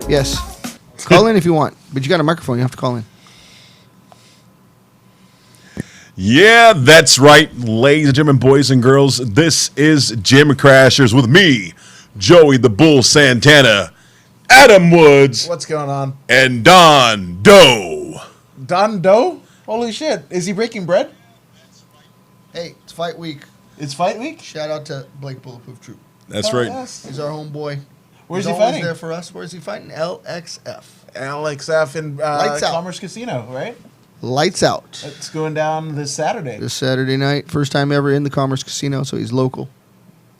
Yes. Call in if you want, but you got a microphone. You have to call in. Yeah, that's right, ladies and gentlemen, boys and girls. This is Gym Crashers with me, Joey the Bull Santana, Adam Woods, What's going on? and Don Doe. Don Doe? Holy shit. Is he breaking bread? Hey, it's fight week. It's fight week? Shout out to Blake Bulletproof Troop. That's Oh, right. yes. He's our homeboy. Where's He's he always fighting? there for us. Where's he fighting? LXF. LXF in Lights out. Commerce Casino, right? Lights out. It's going down this Saturday. This Saturday night. First time ever in the Commerce Casino, so he's local.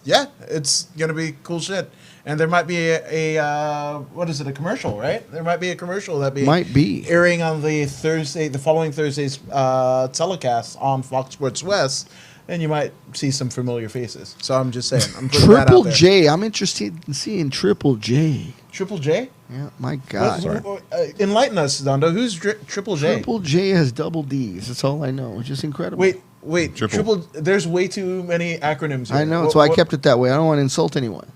Yeah, it's going to be cool shit. And there might be a what is it, a commercial, right? There might be a commercial that Might be. airing on the following Thursday's telecast on Fox Sports West, and you might see some familiar faces. So I'm just saying, I'm putting that Triple out there. J. I'm interested in seeing Triple J. Triple J? Yeah, my God. Enlighten us, Dondo. Who's Triple J? Triple J has double D's. That's all I know. It's just incredible. Wait. Triple. There's way too many acronyms here. I know. That's why I kept it that way. I don't want to insult anyone.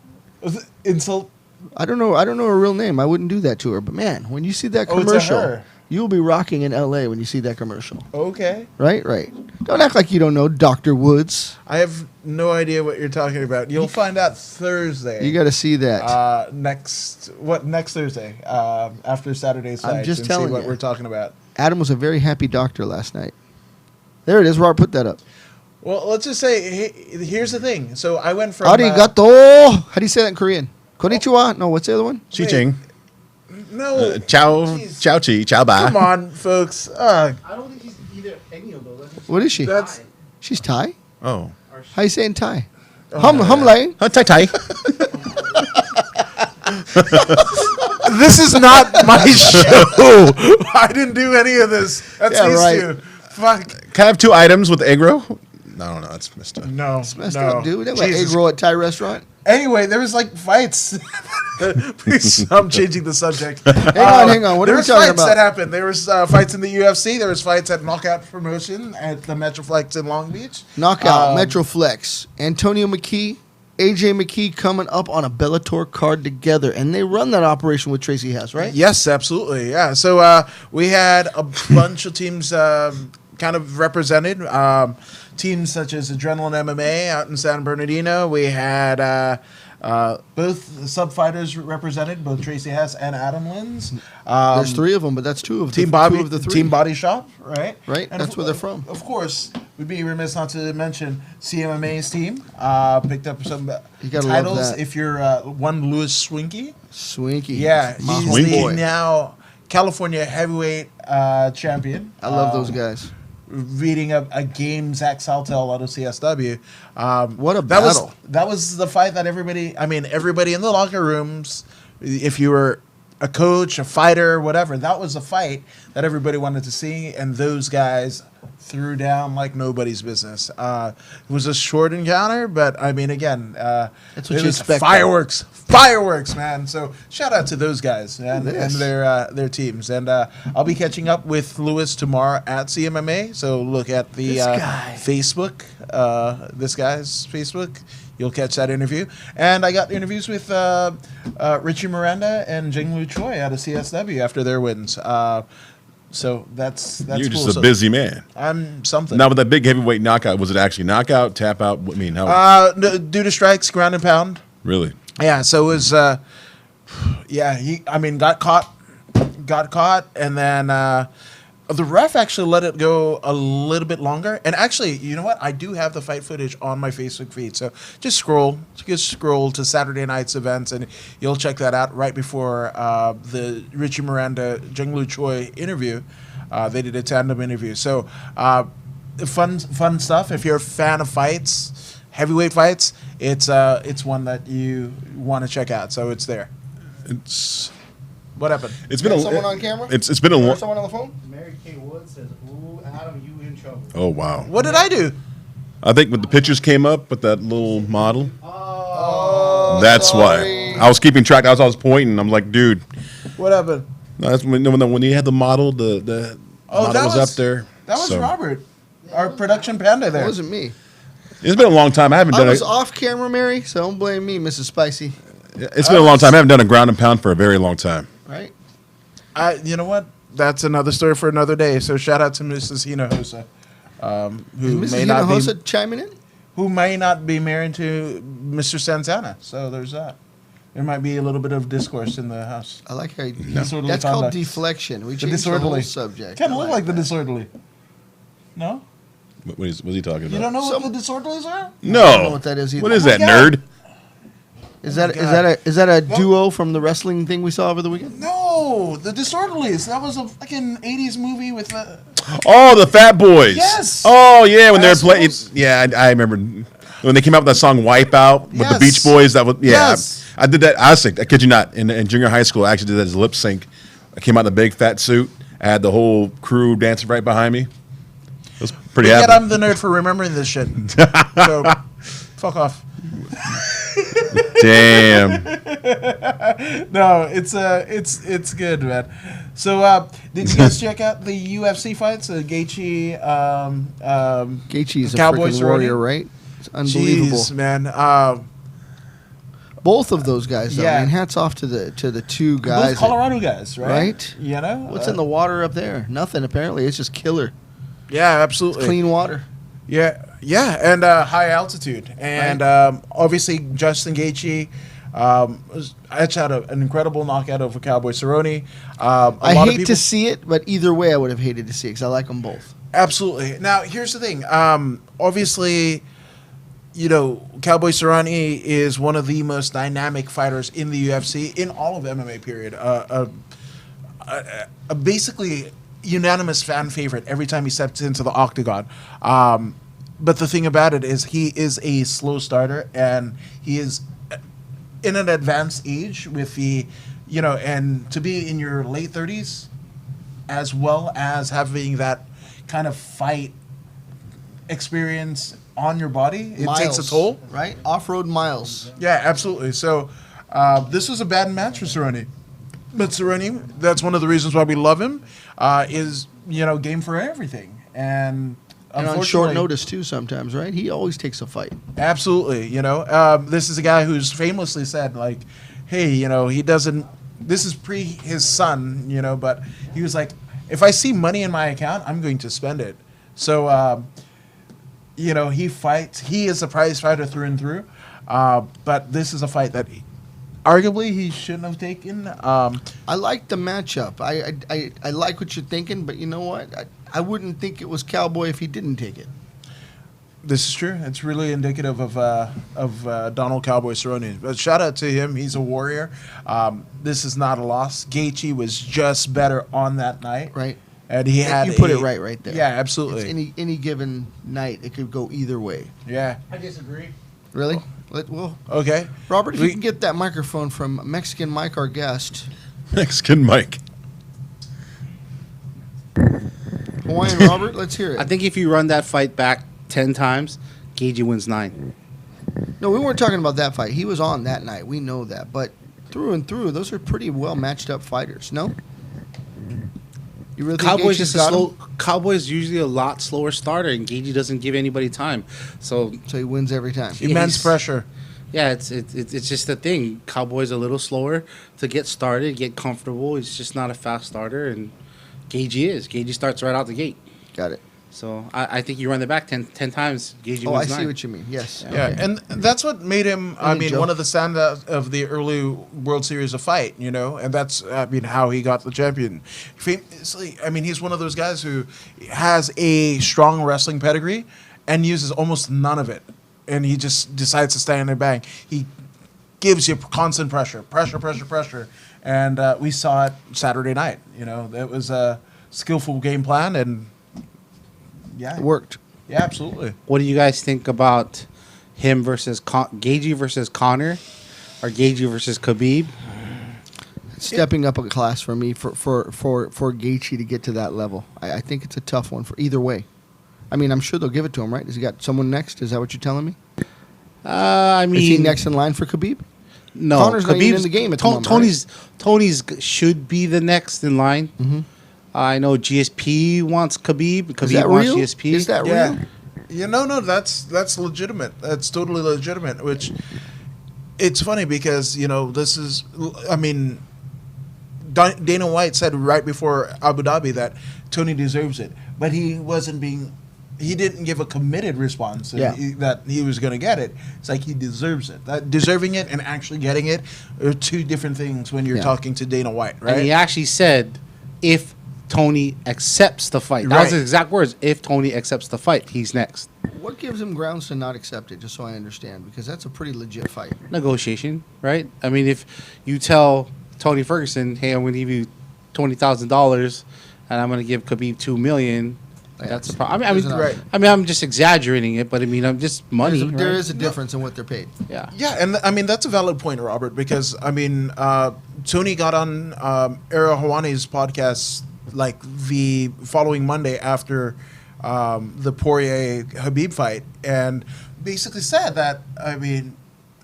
Insult. I don't know her real name. I wouldn't do that to her. But man, when you see that Oh, it's a commercial, her. you'll be rocking in LA when you see that commercial. Okay. Right? Don't act like you don't know Dr. Woods. I have no idea what you're talking about. You'll find out Thursday. You got to see that. Next Thursday? After Saturday's I'm fight, just and telling see what you. we're talking about. Adam was a very happy doctor last night. There it is. Robert, put that up. Well, let's just say here's the thing. So I went from Arigato. How do you say that in Korean? Konnichiwa? No, what's the other one? Chi Ching. no. Ciao, Jeez. ciao, chi, ciao, bye. Come on, folks. I don't think he's either any of those. What is she? That's She's Thai? Oh. How you say in Thai? Oh, Hum Lai. Tai Tai. this is not my show. I didn't do any of this. That's Yeah, these right. two. Fuck. Can I have 2 items with egg roll? No, that's missed up. No. Messed no. up, dude. They like egg Jesus. roll at Thai restaurant. Anyway, there was like fights. Please, I'm changing the subject. Hang on. What are we there was talking fights about? that happened. There was fights in the UFC. There was fights at Knockout Promotion at the Metroflex in Long Beach. Knockout, Metroflex, Antonio McKee, AJ McKee coming up on a Bellator card together, and they run that operation with Tracy Hess, right? Yes, absolutely. Yeah. So we had a bunch of teams kind of represented. Teams such as Adrenaline MMA out in San Bernardino. We had both sub fighters represented, both Tracy Hess and Adam Lins. There's 3 of them, but that's 2 of Team the 2 of the 3. Team Body Shop, right? Right, And that's where they're from. Of course, we'd be remiss not to mention CMMA's team. Picked up some gotta love titles. that. If you're one Louis Swinky, Swinky. yeah, My he's homeboy. the now California heavyweight champion. I love those guys. Reading a game Zach Saltel out of CSW. What a that battle. That was the fight that everybody in the locker rooms, if you were a coach, a fighter, whatever, that was a fight that everybody wanted to see, and those guys threw down like nobody's business. It was a short encounter, but I mean, again, That's what it you was expect. fireworks, man. So shout out to those guys and Yes. their teams. And I'll be catching up with Lewis tomorrow at CMMA. So look at the This guy. Facebook, this guy's Facebook. You'll catch that interview. And I got interviews with Richie Miranda and Jinglu Choi out of CSW after their wins. So that's You're cool. just a So busy man. I'm something. Now, with that big heavyweight knockout, was it actually knockout, tap out? I mean, how? No, due to strikes, ground and pound. Really? Yeah, so it was, he got caught, and then the ref actually let it go a little bit longer. And actually, you know what? I do have the fight footage on my Facebook feed, so just scroll to Saturday night's events, and you'll check that out right before the Richie Miranda, Jinglu Choi interview. They did a tandem interview, so fun stuff. If you're a fan of fights, heavyweight fights, it's one that you want to check out. So it's there. It's What happened? been Someone on camera? It's been a Or long. someone on the phone? Mary Kay Wood says, "Ooh, Adam, you in trouble." Oh wow! What did I do? I think when the pictures came up with that little model, Oh, that's sorry. why I was keeping track. I was pointing. I'm like, dude, What happened? no, that's when you had the model, the model that was up there. That was so. Robert, our production panda It there. wasn't me. It's been a long time. I haven't I done was it. off camera, Mary, so don't blame me, Mrs. Spicy. It's been a long time. I haven't done a ground and pound for a very long time. right? You know what? That's another story for another day. So shout out to Mrs. Hinojosa, who Is may Mrs. not be Hinojosa chiming in? married to Mr. Santana. So there's that. There might be a little bit of discourse in the house. I like how you, Disorderly that's called conduct. deflection. We The changed the whole disorderly subject. Kind I of look like the disorderly. No, What's he talking about? you don't know Some- what the disorderlies are? I don't know No. what that is either. What is Oh my that, God. nerd? Is that God. is that a duo from the wrestling thing we saw over the weekend? No, the disorderlies. That was a fucking '80s movie with the. Oh, the Fat Boys. Yes. Oh, yeah, when they're playing. Assholes. Yeah, I remember when they came out with that song "Wipeout" with the Yes. Beach Boys. That was Yes. I did that. I kid you not. In junior high school, I actually did that as lip sync. I came out in a big fat suit. I had the whole crew dancing right behind me. It was pretty Yet happy. I'm the nerd for remembering this shit. So, fuck off. Damn. No, it's good, man. So, did you guys check out the UFC fights? Gaethje, Gaethje's a Cowboy freaking Cerrone? warrior, right? It's unbelievable. Jeez, man. Both of those guys, though. Yeah. I mean, hats off to the two guys. Both Colorado guys, right? Right? You know What's in the water up there? Nothing. Apparently, it's just killer. Yeah, absolutely. Clean water. Yeah, and high altitude, and obviously Justin Gaethje etched out an incredible knockout over Cowboy Cerrone. I hate to see it, but either way, I would have hated to see it because I like them both. Absolutely. Now, here's the thing. Obviously, you know, Cowboy Cerrone is one of the most dynamic fighters in the UFC in all of MMA. Period. Basically unanimous fan favorite every time he steps into the octagon. But the thing about it is he is a slow starter, and he is in an advanced age with the, you know, and to be in your late 30s, as well as having that kind of fight experience on your body, it takes a toll. right? Off-road miles. Yeah, absolutely. So this was a bad match for Cerrone. But Cerrone, that's one of the reasons why we love him, is, you know, game for everything. And And on short unfortunately- notice, too, sometimes, right? He always takes a fight. Absolutely. You know, this is a guy who's famously said, like, hey, you know, he doesn't, this is pre his son, you know, but he was like, if I see money in my account, I'm going to spend it. So, you know, he fights, he is a prize fighter through and through. But this is a fight that arguably he shouldn't have taken. I like the matchup. I like what you're thinking, but you know what? I wouldn't think it was Cowboy if he didn't take it. This is true. It's really indicative of Donald Cowboy Cerrone. But shout out to him. He's a warrior. This is not a loss. Gaethje was just better on that night. Right. And he had You put it right there. Yeah, absolutely. It's any given night, it could go either way. Yeah. I disagree. Really? Well, Okay. Robert, if you We- can get that microphone from Mexican Mike, our guest. Mexican Mike. Hawaiian Robert, let's hear I it. think if you run that fight back 10 times, Gaethje wins 9. No, we weren't talking about that fight. He was on that night. We know that. But through and through, those are pretty well matched up fighters, no? You really think Cowboys Gaethje's just a got slow. him? Cowboys usually a lot slower starter, and Gaethje doesn't give anybody time. So So he wins every time. Immense he's- pressure. yeah, it's just the thing. Cowboys a little slower to get started, get comfortable. He's just not a fast starter, and Gaethje is. Gaethje starts right out the gate. Got it. So I think you run it back 10 times. Gaethje Oh, I wins see 9. what you mean. Yes. Yeah, Okay. and that's what made him. I And mean, Joe. one of the standouts of the early World Series of Fight. You know, and that's how he got the champion. Famously, I mean, he's one of those guys who has a strong wrestling pedigree and uses almost none of it, and he just decides to stand and bang. He gives you constant pressure, and we saw it Saturday night. You know, it was a skillful game plan, and yeah, It worked. yeah, absolutely. What do you guys think about him versus Gaethje versus Connor, or Gaethje versus Khabib? Stepping up a class for me for Gaethje to get to that level. I think it's a tough one for either way. I mean, I'm sure they'll give it to him, right? Has he got someone next? Is that what you're telling me? I mean, Is he next in line for Khabib? No, Connor's not even Khabib's- in the game at the moment, Tony's should be the next in line. Mhm. I know GSP wants Khabib. Is Khabib that wants real? GSP. Is that Yeah. real? Yeah, no, that's legitimate. That's totally legitimate. Which, it's funny because, you know, this is, I mean, Dana White said right before Abu Dhabi that Tony deserves it, but he didn't give a committed response Yeah. that he was going to get it. It's like he deserves it. That deserving it and actually getting it are two different things when you're Yeah. talking to Dana White, And he right? actually said, if Tony accepts the fight. That was Right. his exact words. If Tony accepts the fight, he's next. What gives him grounds to not accept it? Just so I understand, because that's a pretty legit fight. Negotiation, right? I mean, if you tell Tony Ferguson, "Hey, I'm going to give you $20,000, and I'm going to give Khabib $2 million," that's a problem. There's an Right. I'm just exaggerating it, but I mean, I'm just money. There right? is a difference in what they're paid. Yeah. Yeah, and I mean that's a valid point, Robert, because I mean Tony got on Ariel Hawani's podcast like the following Monday after the Poirier Habib fight, and basically said that I mean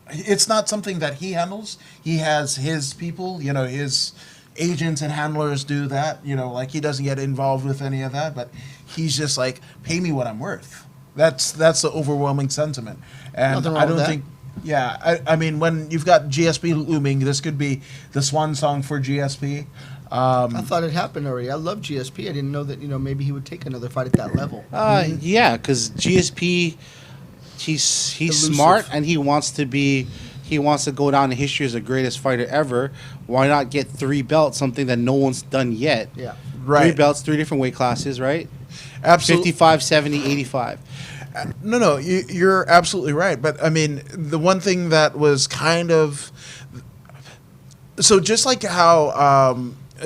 it's not something that he handles. He has his people, you know, his agents and handlers do that. You know, like he doesn't get involved with any of that, but he's just like, pay me what I'm worth. That's the overwhelming sentiment, and Nothing wrong I with don't that. think. Yeah, I mean, when you've got GSP looming, this could be the swan song for GSP. I thought it happened already. I love GSP. I didn't know that maybe he would take another fight at that level. Yeah, because GSP, he's Elusive. smart and he wants to go down in history as the greatest fighter ever. Why not get 3 belts, something that no one's done yet? Yeah. 3 Right. belts, 3 different weight classes, right? Absolutely. 55, 70, 85. No, you're absolutely right. But I mean, the one thing that was kind of so just like how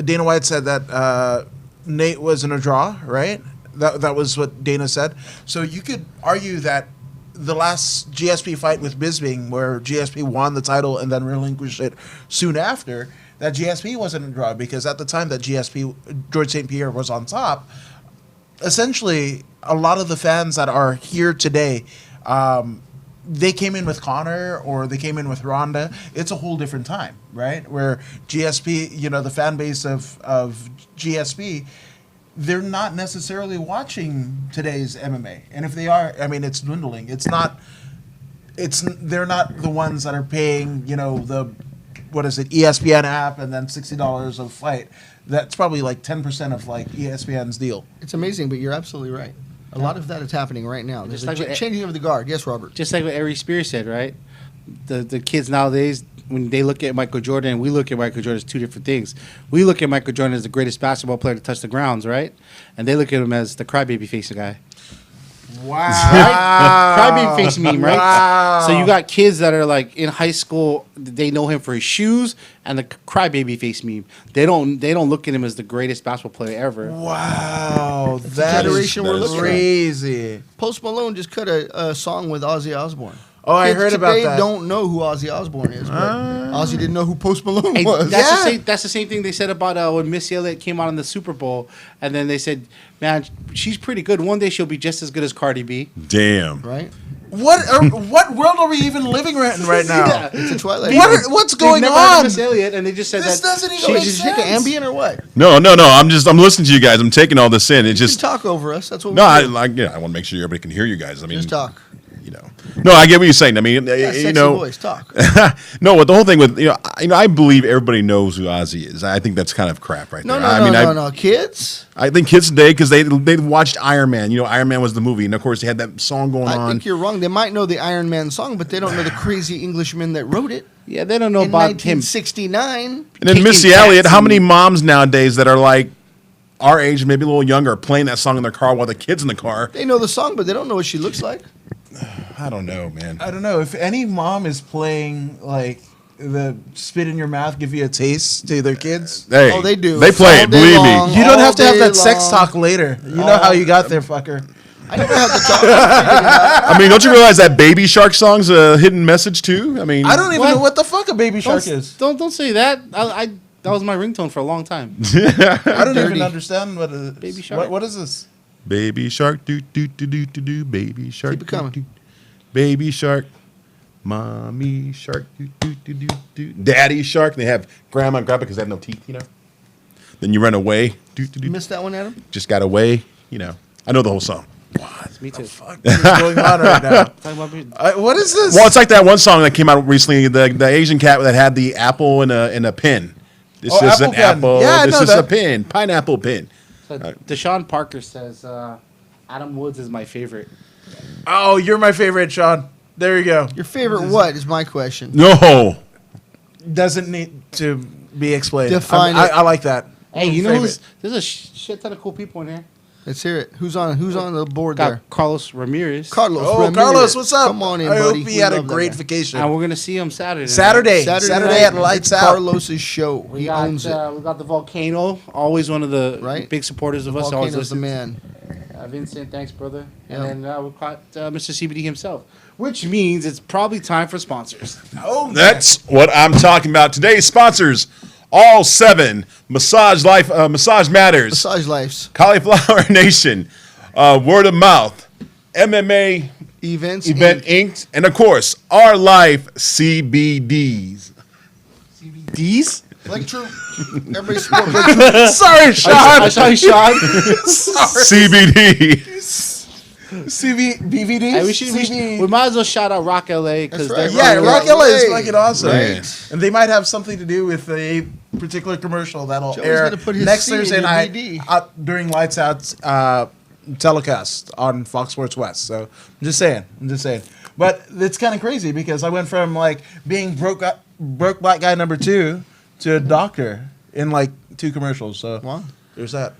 Dana White said that Nate was in a draw, right? That was what Dana said. So you could argue that the last GSP fight with Bisping, where GSP won the title and then relinquished it soon after, that GSP wasn't a draw because at the time that GSP George St. Pierre was on top, essentially a lot of the fans that are here today, they came in with Connor or they came in with Ronda. It's a whole different time, right? Where GSP, you know, the fan base of GSP, they're not necessarily watching today's MMA, and if they are, I mean, it's dwindling. They're not the ones that are paying, you know, the ESPN app and then $60 a fight. That's probably like 10% of like ESPN's deal. It's amazing, but you're absolutely right. A lot of that is happening right now. There's Just like what- changing of the guard. Yes, Robert. Just like what Ari Spears said, right? The kids nowadays, when they look at Michael Jordan and we look at Michael Jordan as 2 different things. We look at Michael Jordan as the greatest basketball player to touch the grounds, right? And they look at him as the crybaby face guy. Wow. Crybaby face meme, right? Wow. So you got kids that are like in high school, they know him for his shoes and the crybaby face meme. They don't look at him as the greatest basketball player ever. Wow, that generation is we're looking at. crazy. Post Malone just cut a song with Ozzy Osbourne. Oh, I Kids heard about today that. don't know who Ozzy Osbourne is, but Ozzy didn't know who Post Malone Hey, was. that's the same thing they said about when Missy Elliott came out in the Super Bowl, and then they said, "Man, she's pretty good. One day she'll be just as good as Cardi B." Damn. Right? What world are we even living in right now? Yeah. It's a Twilight. What's They've going never heard of on? Miss Elliott, and they just said This that doesn't even Did make you take sense. an Ambien or what? No. I'm listening to you guys. I'm taking all this in. It's You just can talk over us. That's what no. we I do. like. Yeah, I want to make sure everybody can hear you guys. I mean, Just talk. you know. No, I get what you're saying. I mean, Yeah, you sexy know. voice. Talk. No, what the whole thing with I believe everybody knows who Ozzy is. I think that's kind of crap right No, there. no, I no, mean, no. Kids, I think kids today because they watched Iron Man. You know, Iron Man was the movie, and of course they had that song going I on. think you're wrong. They might know the Iron Man song, but they don't know the crazy Englishman that wrote it yeah, they don't know in about him. 1969. And then kicking Missy cats Elliott. How and- many moms nowadays that are like our age, maybe a little younger, are playing that song in their car while the kids in the car? They know the song, but they don't know what she looks like. I don't know, man. I don't know if any mom is playing like the spit in your mouth, give you a taste to their kids. Hey, Oh, they do. They play All it. day Believe long. me. You don't all have to have day that sex long. talk later. You know how you got there, fucker. I never had the talk. I mean, don't you realize that Baby Shark song's a hidden message too? I mean, I don't even What? know what the fuck a baby shark is. Don't say that. I that was my ringtone for a long time. I don't Dirty. even understand what a Baby shark. What is this? Baby Shark, do do do do do do. Baby Shark, Keep it coming. doo, doo. Baby Shark, Mommy Shark, do do do do do. Daddy Shark. They have Grandma and Grandpa because they have no teeth, you know. Then you run away. Do do You do. missed that one, Adam? Just got away, you know. I know the whole song. Me too. What is going on right now? Talking about What is this? Well, it's like that one song that came out recently, the Asian cat that had the apple in a pin. This Oh, is Apple an pen. apple. Yeah, I this know is a that. pin. Pineapple pin. So Deshaun Parker says Adam Woods is my favorite. Oh, you're my favorite, Sean. There you go. Your favorite what is my question. No. Doesn't need to be explained. Define I it. like that. Hey, you know Favorite. who's, there's a shit ton of cool people in here. Let's hear it. Who's on the board Got there? Carlos Ramirez. Carlos. Oh, Ramirez. Carlos, what's up? Come on in, I buddy. hope he We had a love that great guy. vacation. And we're gonna see him Saturday. Saturday Saturday at night, Lights it's Out. Carlos's show. We He got owns it. we got the Volcano, always one of the Right. big supporters of us. Always Volcano's the listens. man. Vincent, thanks, brother. Yeah. And then we've got Mr. CBD himself, which means it's probably time for sponsors. Oh, That's what I'm talking about. Today's sponsors, all 7, Massage Matters, Massage Lives. Cauliflower Nation, Word of Mouth, MMA Events. Event Inc. Inc., and of course, Our Life CBDs. These? Like true. Everybody support Like True. sorry, Sean. I saw you, Sean. CBD. BVD. Hey, we might as well shout out Rock LA because That's they're right. Yeah, Rock LA is LA. fucking awesome. Right. And they might have something to do with a particular commercial that'll Joey's air gonna put his next C in Thursday your night BD. during Lights Out's telecast on Fox Sports West. So I'm just saying. But it's kind of crazy because I went from like being broke black guy number 2 to a doctor in like 2 commercials. So Wow. there's that.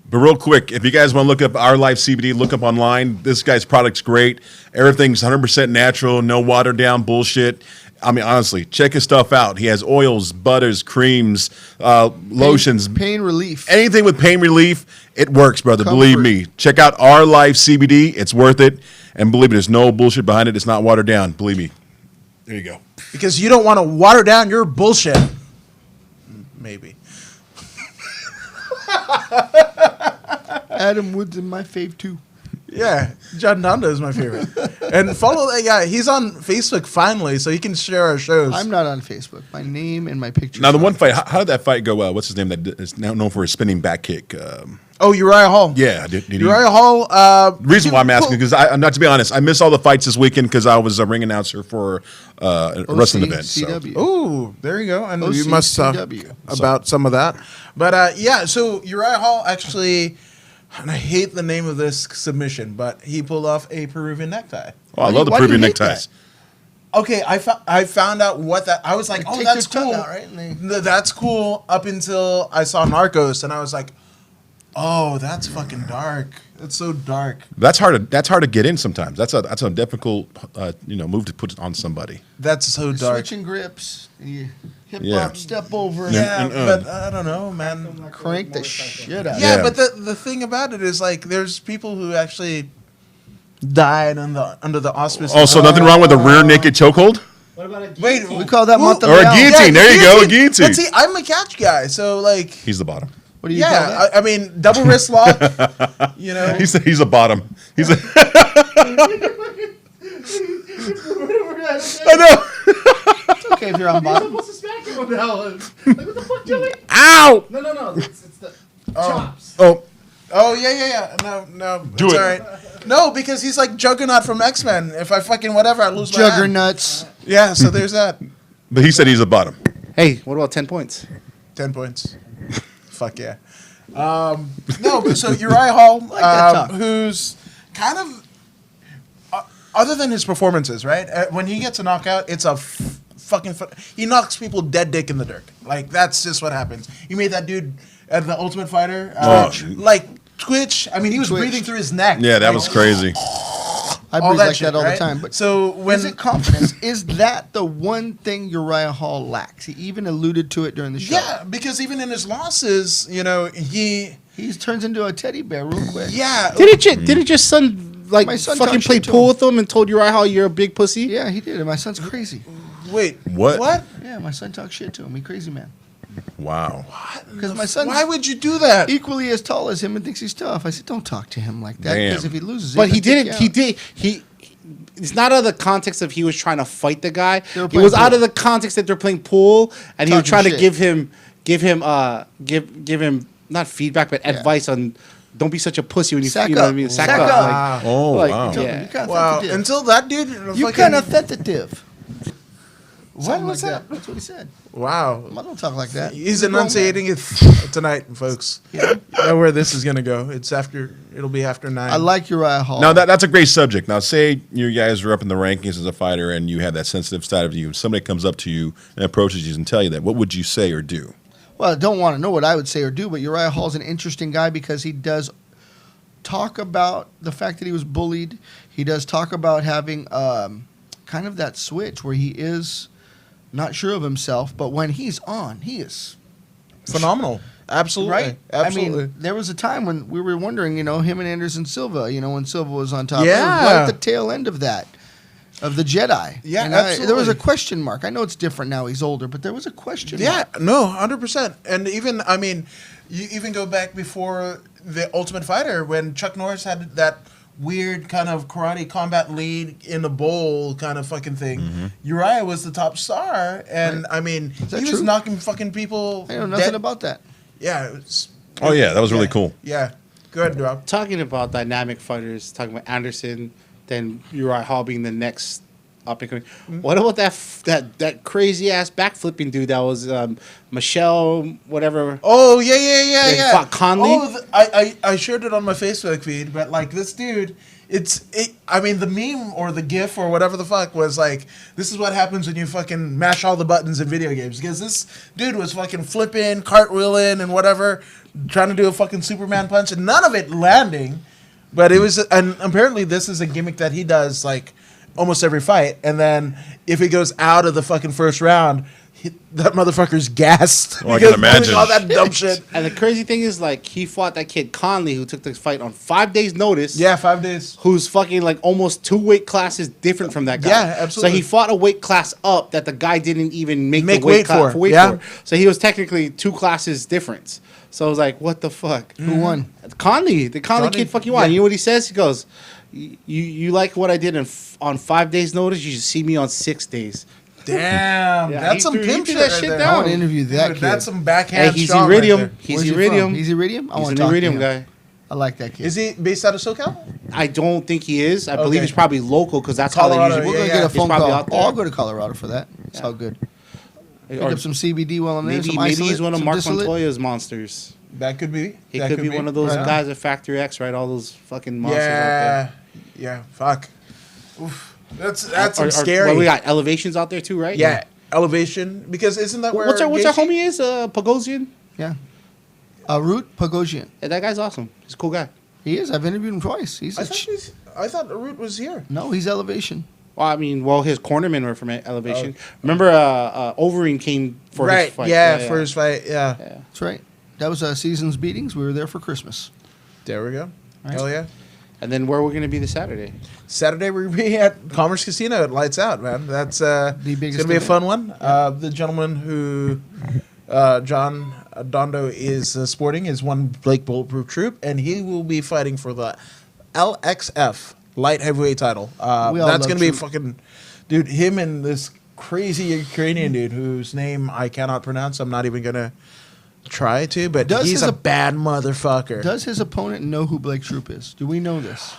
But real quick, if you guys want to look up Our Life CBD, look up online. This guy's product's great. Everything's 100% natural, no watered down bullshit. I mean, honestly, check his stuff out. He has oils, butters, creams, lotions, Pain relief. anything with pain relief. It works, brother. Comfort. Believe me. Check out Our Life CBD. It's worth it. And believe me, there's no bullshit behind it. It's not watered down. Believe me. There you go. Because you don't want to water down your bullshit. Maybe. Adam Woods in my fave too. Yeah, John Donda is my favorite. And follow that guy. He's on Facebook finally, so he can share our shows. I'm not on Facebook. My name and my picture. Now, the one fight, how did that fight go? What's his name that is now known for his spinning back kick? Oh, Uriah Hall. Yeah. Did he? Uriah Hall. Reason why I'm asking because not to be honest, I missed all the fights this weekend because I was a ring announcer for a wrestling event. So. CW. Oh, there you go. And you must talk OCCW. about some of that. But yeah, so Uriah Hall actually, and I hate the name of this submission, but he pulled off a Peruvian necktie. Oh, I love the Why do you Peruvian hate neckties. Okay, I found out what that. I was like, oh, Take that's your tongue cool. out, right? And they- That's cool up until I saw Narcos, and I was like, oh, that's fucking dark. That's so dark. That's hard to get in sometimes. That's a difficult move to put on somebody. That's so dark. Switching grips. You hip Yeah. hop, step over. Yeah, and, but I don't know, man. Crank the shit out. Yeah, Yeah. but the thing about it is like there's people who actually died under the auspices. Oh, so nothing wrong with a rear naked chokehold What about a Wait, We call that who- month of or a Real. guillotine? There you go, a guillotine. But see, I'm a catch guy, so like, He's the bottom. What do you call yeah, that? I mean, double wrist lock. You know, He's a bottom. He's a. I know. It's okay if you're on bottom. supposed to smack him on that one. Like, what the fuck, Joey? Ow! No. It's the chops. oh yeah. No, Do it's it. all right. No, because he's like Juggernaut from X-Men. If I fucking whatever, I lose my hand. Juggernauts. Yeah, so there's that. But he said he's a bottom. Hey, what about 10 points? 10 points. Fuck yeah. No, but so Uriah Hall, that talk. who's kind of, other than his performances, right? When he gets a knockout, it's a he knocks people dead dick in the dirt. Like, that's just what happens. You made that dude at the Ultimate Fighter, like Twitch. I mean, he was Twitch. breathing through his neck. Yeah, that Like, was crazy. I all breathe that like shit, that all right? the time. But so when is it confidence? Is that the one thing Uriah Hall lacks? He even alluded to it during the show. yeah, because even in his losses, you know, he Turns into a teddy bear real quick. Didn't your son like My son fucking talked play shit to pool him. with him and told Uriah Hall you're a big pussy? Yeah, he did. And my son's crazy. wait, What? What? Yeah, my son talks shit to him. He crazy man. Wow. Because my son's Why would you do that? equally as tall as him and thinks he's tough. I said, don't talk to him like that. Damn. Because if he loses, But he he'll kick didn't. you He out. did. It's not out of the context of he was trying to fight the guy. They were It was playing out of pool. the context that they're playing pool, and he was Talking trying to shit. give him not feedback but advice on don't be such a pussy when you Sack you know what I up. mean. Sack Sack up. up. Like, Oh, Like, wow. yeah. You kind of Wow, sensitive. until that dude, You fucking- kind of sensitive. What Something was like that? That's what he said. Wow. I don't talk like that. He's a grown man. enunciating it tonight, folks. You know where this is gonna go. It'll be after 9. I like Uriah Hall. Now that's a great subject. Now, say you guys are up in the rankings as a fighter, and you have that sensitive side of you. Somebody comes up to you and approaches you and tell you that. What would you say or do? Well, I don't want to know what I would say or do, but Uriah Hall's an interesting guy because he does talk about the fact that he was bullied. He does talk about having kind of that switch where he is not sure of himself, but when he's on, he is Phenomenal. Absolutely. right. Absolutely. I mean, there was a time when we were wondering, him and Anderson Silva, when Silva was on top. Yeah. It was right at the tail end of that, of the Jedi. Yeah, And there was absolutely. a question mark. I know it's different now. He's older, but there was a question Yeah, mark. no, 100%. And even, I mean, you even go back before the Ultimate Fighter when Chuck Norris had that weird kind of karate combat lead in a bowl kind of fucking thing. Uriah was the top star, and I mean, that he was true? knocking fucking people. I know nothing dead. about that. Yeah. It was, Oh yeah, that was really yeah, cool. Yeah. Go ahead, Rob. Talking about dynamic fighters, talking about Anderson, then Uriah Hall being the next up and coming. What about that crazy ass backflipping dude that was Michelle whatever? Oh yeah, They yeah. fought Conley? Oh, I shared it on my Facebook feed, but like this dude, I mean the meme or the GIF or whatever the fuck was like, this is what happens when you fucking mash all the buttons in video games, because this dude was fucking flipping, cartwheeling, and whatever, trying to do a fucking Superman punch, and none of it landing. But it was, and apparently this is a gimmick that he does like almost every fight, and then if he goes out of the fucking first round, that motherfucker's gassed. Oh, I can because doing imagine. all that dumb shit. And the crazy thing is, like, he fought that kid Conley, who took the fight on 5 days' notice. Yeah, 5 days. Who's fucking like almost 2 weight classes different from that guy. Yeah, absolutely. So he fought a weight class up that the guy didn't even make Make the weight weight class for, yeah. So he was technically 2 classes difference. So I was like, what the fuck? Who won? Conley, the Conley Conley, kid, fucking won. yeah. You know what he says? He goes, "You like what I did on 5 days' notice? You should see me on 6 days." Damn, Yeah, that's he some threw- he pimp threw shit that right shit there. down. I want to interview that Dude, kid. that's some Hey, backhand he's strong right Iridium. there. He's Where's he Iridium. from? He's Iridium? I He's want an to talk to Iridium him. guy. I like that kid. Is he based out of SoCal? I don't think he is. I believe Okay. he's probably local because that's how Colorado, they usually. We're going to yeah, get a He's phone probably call. out Oh, there. I'll go to Colorado for that. It's all good. Pick Or up some CBD while I'm there. maybe some maybe isolate, he's one of some Mark distillate. Montoya's monsters. That could be. He That could be one of those Right on. guys at Factory X, right? All those fucking monsters out Yeah, there. yeah. Fuck. Oof. That's some Or scary. well, we got elevations out there too, right? yeah, elevation. Because isn't that where What's our Gaethje- homie is? Pogosian. Yeah. Root Pogosian. Yeah, that guy's awesome. He's a cool guy. He is. I've interviewed him twice. I thought Root was here. No, he's elevation. Well, I mean, his cornermen were from Elevation. Remember, Overeem came for right. his fight. Yeah, for his fight. Yeah. Yeah. That's right. That was Seasons Beatings. We were there for Christmas. There we go. Right. Hell yeah. And then where we're going to be this Saturday? Saturday we're gonna be at Commerce Casino at Lights Out, man. That's it's biggest gonna be a event. fun one. The gentleman who John Dondo is sporting is one Blake Bulletproof Troop, and he will be fighting for the LXF light heavyweight title. We all That's love gonna be Troop. fucking dude. Him and this crazy Ukrainian dude whose name I cannot pronounce. I'm not even gonna try to, but Does he's his a op- bad motherfucker. Does his opponent know who Blake Troop is? Do we know this?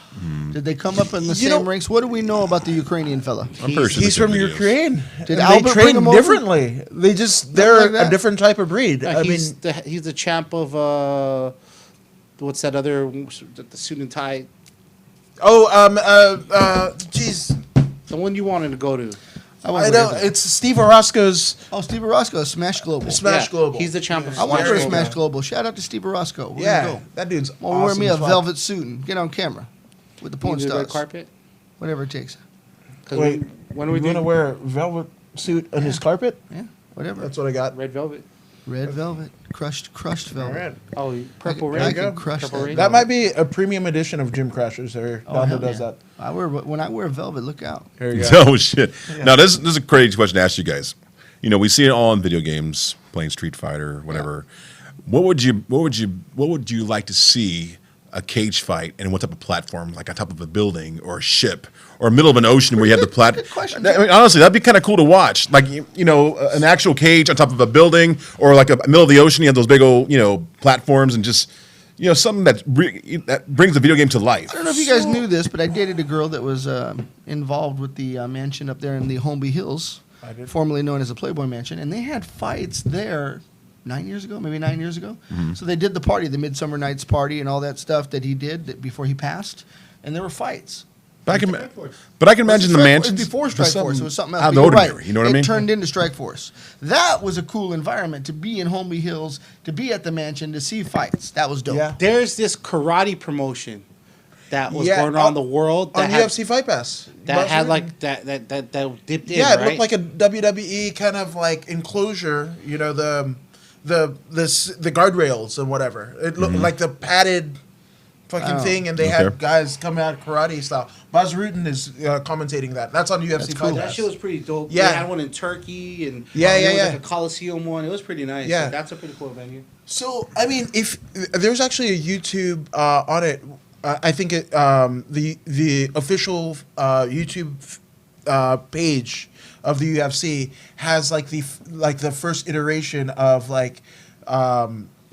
Did they come up in the You same know- ranks? What do we know about the Ukrainian fella? I'm pretty sure He's they took from videos. Ukraine. Did And Albert they bring train him over? differently. They're like that? a different type of breed. I mean, he's the champ of what's that other the suit and tie, jeez, the one you wanted to go to? went I with know him. it's Steve Orozco's Oh, Steve Orozco, Smash Global. Smash Yeah, Global. He's the champ of I want to go to Global. Smash Global. Shout out to Steve Orozco. We're Yeah, gonna go. that dude's Well, awesome. wear me a as fuck. velvet suit and get on camera with the porn You do the red stars. carpet. Whatever it takes. 'Cause Wait, when are we We're gonna doing wear a velvet suit on his carpet. Yeah, whatever. That's what I got. red velvet? Red velvet, crushed All velvet. right. Oh, purple I rain. can crush Purple that. rain. That might be a premium edition of Gym Crashers. There, Oh, Dondo hell does yeah. that. When I wear velvet, look out. There you go. Oh shit! Now this is a crazy question to ask you guys. You know, we see it all in video games, playing Street Fighter, whatever. What would you like to see a cage fight, and what type of platform? Like on top of a building or a ship or middle of an ocean where you have the Good question. I mean, honestly, that'd be kind of cool to watch. Like you know, an actual cage on top of a building, or like a middle of the ocean. You have those big old platforms, and just something that brings the video game to life. I don't know if you guys knew this, but I dated a girl that was involved with the mansion up there in the Holmby Hills. did. formerly known as the Playboy Mansion, and they had fights there 9 years ago, maybe 9 years ago. So they did the party, the Midsummer Night's Party, and all that stuff that he did before he passed, and there were fights. But I can imagine the It mansion was before Strike Force. It was something else. out of But the you're ordinary. right. You know what I mean? It turned into Strike Force. That was a cool environment to be in Homely Hills, to be at the mansion, to see fights. That was dope. Yeah. There's this karate promotion that was Yeah, going around the world on that had, UFC Fight Pass. that Buzz had Rutten. like that dipped in. Yeah, it right? looked like a WWE kind of like enclosure. You know, the guardrails and whatever. It looked like the padded fucking thing, and they Okay. had guys come out karate style. Buzz Rutten is commentating that. That's on UFC Fight that Pass. shit was pretty dope. Yeah. They had one in Turkey and Yeah, there was yeah. like a Coliseum one. It was pretty nice. Yeah. So that's a pretty cool venue. So I mean, if there's actually a YouTube on it, I think it the official YouTube page of the UFC has like the first iteration of like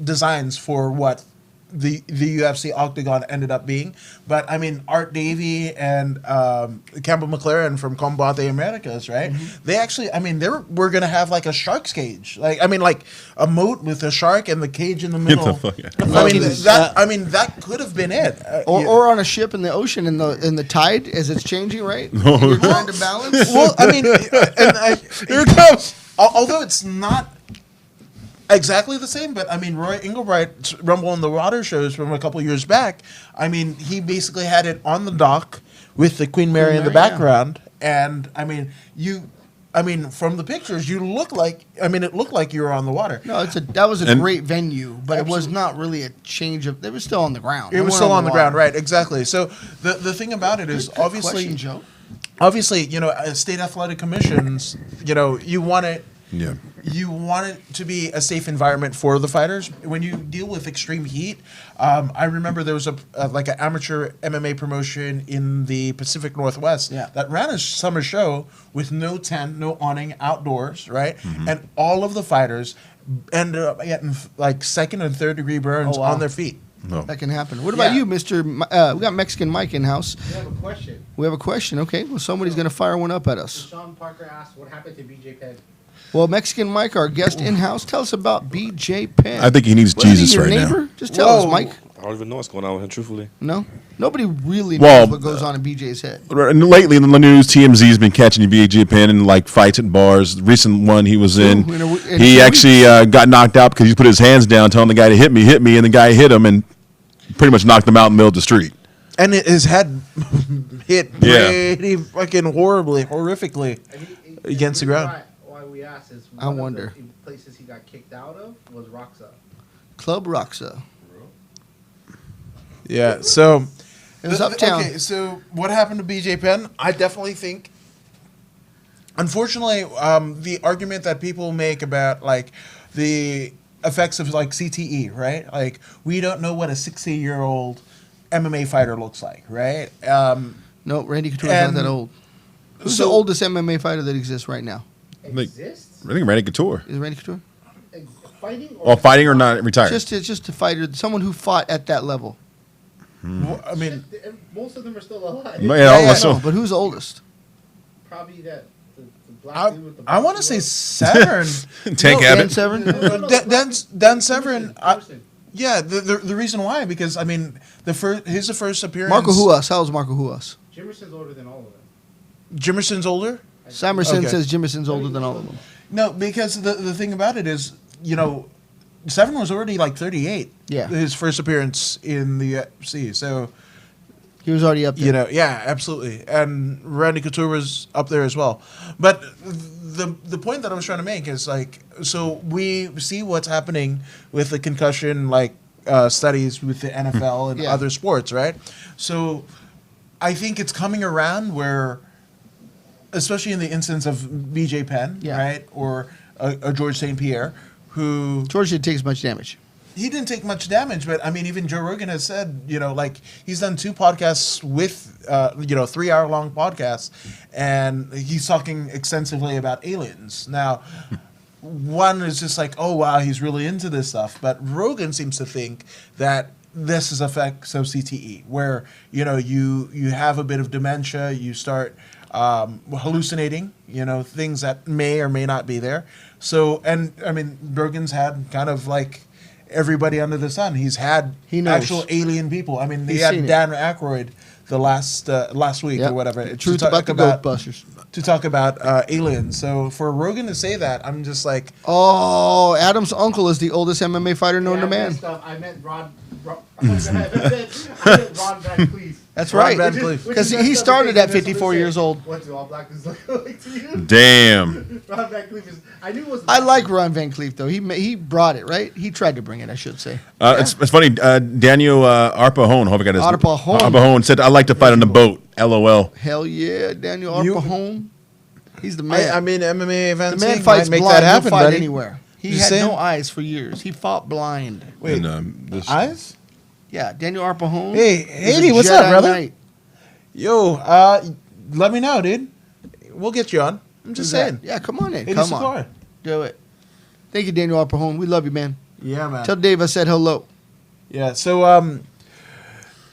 designs for what the UFC Octagon ended up being. But I mean, Art Davie and Campbell McLaren from Combate Americas, right? They actually, I mean, we're gonna have like a shark's cage, like a moat with a shark and the cage in the middle. the fuck out. I mean that could have been it. Or on a ship in the ocean in the tide as it's changing, right? You're trying to balance. Well, I mean, Here it comes. although it's not exactly the same, but I mean, Roy Engelbright's Rumble in the Water shows from a couple years back, I mean, he basically had it on the dock with the Queen Mary in the Mary, yeah. background, and I mean, from the pictures, it looked like you were on the water. No, that was a And- great venue, but it was not really a change of. It was still on the ground. It They was weren't still on the ground, water. right? Exactly. So the thing about it is, obviously, Question, Joe. you know, state athletic commissions, you know, you want it to be a safe environment for the fighters. When you deal with extreme heat, I remember there was like an amateur MMA promotion in the Pacific Northwest Yeah. that ran a summer show with no tent, no awning, outdoors, right? And all of the fighters ended up getting like second and third degree burns Oh, wow. on their feet. No. That can happen. What about Yeah. you, Mister? We got Mexican Mike in house. I have a question. We have a question. Okay, well, somebody's gonna fire one up at us. Sean Parker asked, "What happened to BJ Penn?" Well, Mexican Mike, our guest in house, tell us about BJ Penn. I think he needs Was he Jesus your right now. neighbor? Just tell us, Whoa. Mike. I don't even know what's going on with him, truthfully. No, nobody really Well, knows what goes on in BJ's head. And lately in the news, TMZ's been catching BJ Penn in like fights at bars. The recent one he was in, Ooh, in he 2 actually got knocked out because he put his hands down, telling the guy to hit me, and the guy hit him and pretty much knocked him out in the middle of the street. And his head hit Yeah. pretty fucking horrifically against the ground. Why we asked is I wonder. Of the places he got kicked out of was Roxa. Club Roxa. Yeah, so It was uptown. Okay, so what happened to BJ Penn? I definitely think, unfortunately, the argument that people make about like the effects of like CTE, right? Like we don't know what a 60-year-old MMA fighter looks like, right? No, Randy Couture's not And that old. Who's so- the oldest MMA fighter that exists right now? Like- Exists? I think Randy Couture. Is it Randy Couture? Fighting? Well, fighting or not retired. Just a fighter, someone who fought at that level. I mean, most of them are still alive. Yeah, yeah, also- No, but who's the oldest? Probably that the black I, dude with the I want to say Severn. Tank Dan Abbott. Severn? Dan Severn. Person. Yeah, the reason why, because I mean the first appearance. Marco Huas. How old's Marco Huas? Jimerson's older than all of them. Jimerson's older. Samerson Okay. says Jimerson's older than all of them. No, because the thing about it is, you know, Severn was already like 38. Yeah. His first appearance in the UFC. So, He was already up there. you know, yeah, absolutely. And Randy Couture was up there as well. But the point that I was trying to make is like, so we see what's happening with the concussion, like studies with the NFL and Yeah. other sports, right? So I think it's coming around where, especially in the instance of BJ Penn, Yeah. right? Or a George St. Pierre, who George didn't take as much damage. he didn't take much damage, but I mean, even Joe Rogan has said, you know, like he's done 2 podcasts with, 3-hour-long podcasts, and he's talking extensively about aliens. Now, one is just like, oh wow, he's really into this stuff, but Rogan seems to think that this is effects of CTE, where you know you have a bit of dementia, you start hallucinating, things that may or may not be there. So, and I mean, Rogan's had kind of like everybody under the sun. He's had He knows. actual alien people. I mean, they He's had seen it. Dan Aykroyd the last week Yep. or whatever. The truth about the Ghostbusters. To talk about aliens. So for Rogan to say that, I'm just like, Oh, Adam's uncle is the oldest MMA fighter known to man. I meant I meant Ron Van Cleef. That's Ron right. Van Cleef. Because he started at 54 years old. What do all black dudes look like to you? Damn. Ron Van Cleef is. I knew it was. I like Ron Van Cleef though. He brought it, right? He tried to bring it, I should say. It's funny. Daniel Arpahone, hope I got his Arpahone. Arpahone said, "I like to fight on the boat." LOL. Hell yeah, Daniel You- Arpahone. He's the man. I mean, MMA the events man might fights make blind. that happen, He'll fight buddy. anywhere. He Just had saying. no eyes for years. He fought blind. Wait, And, eyes? Yeah, Daniel Arpahone. Hey, is a Haiti, what's up, Jedi brother? Knight. Yo, let me know, dude. We'll get you on. I'm just Who's that? saying. Yeah, come on in. Haiti Come on. Sakura. Do it. Thank you, Daniel Arpahone. We love you, man. Yeah, man. Tell Dave I said hello. Yeah. So,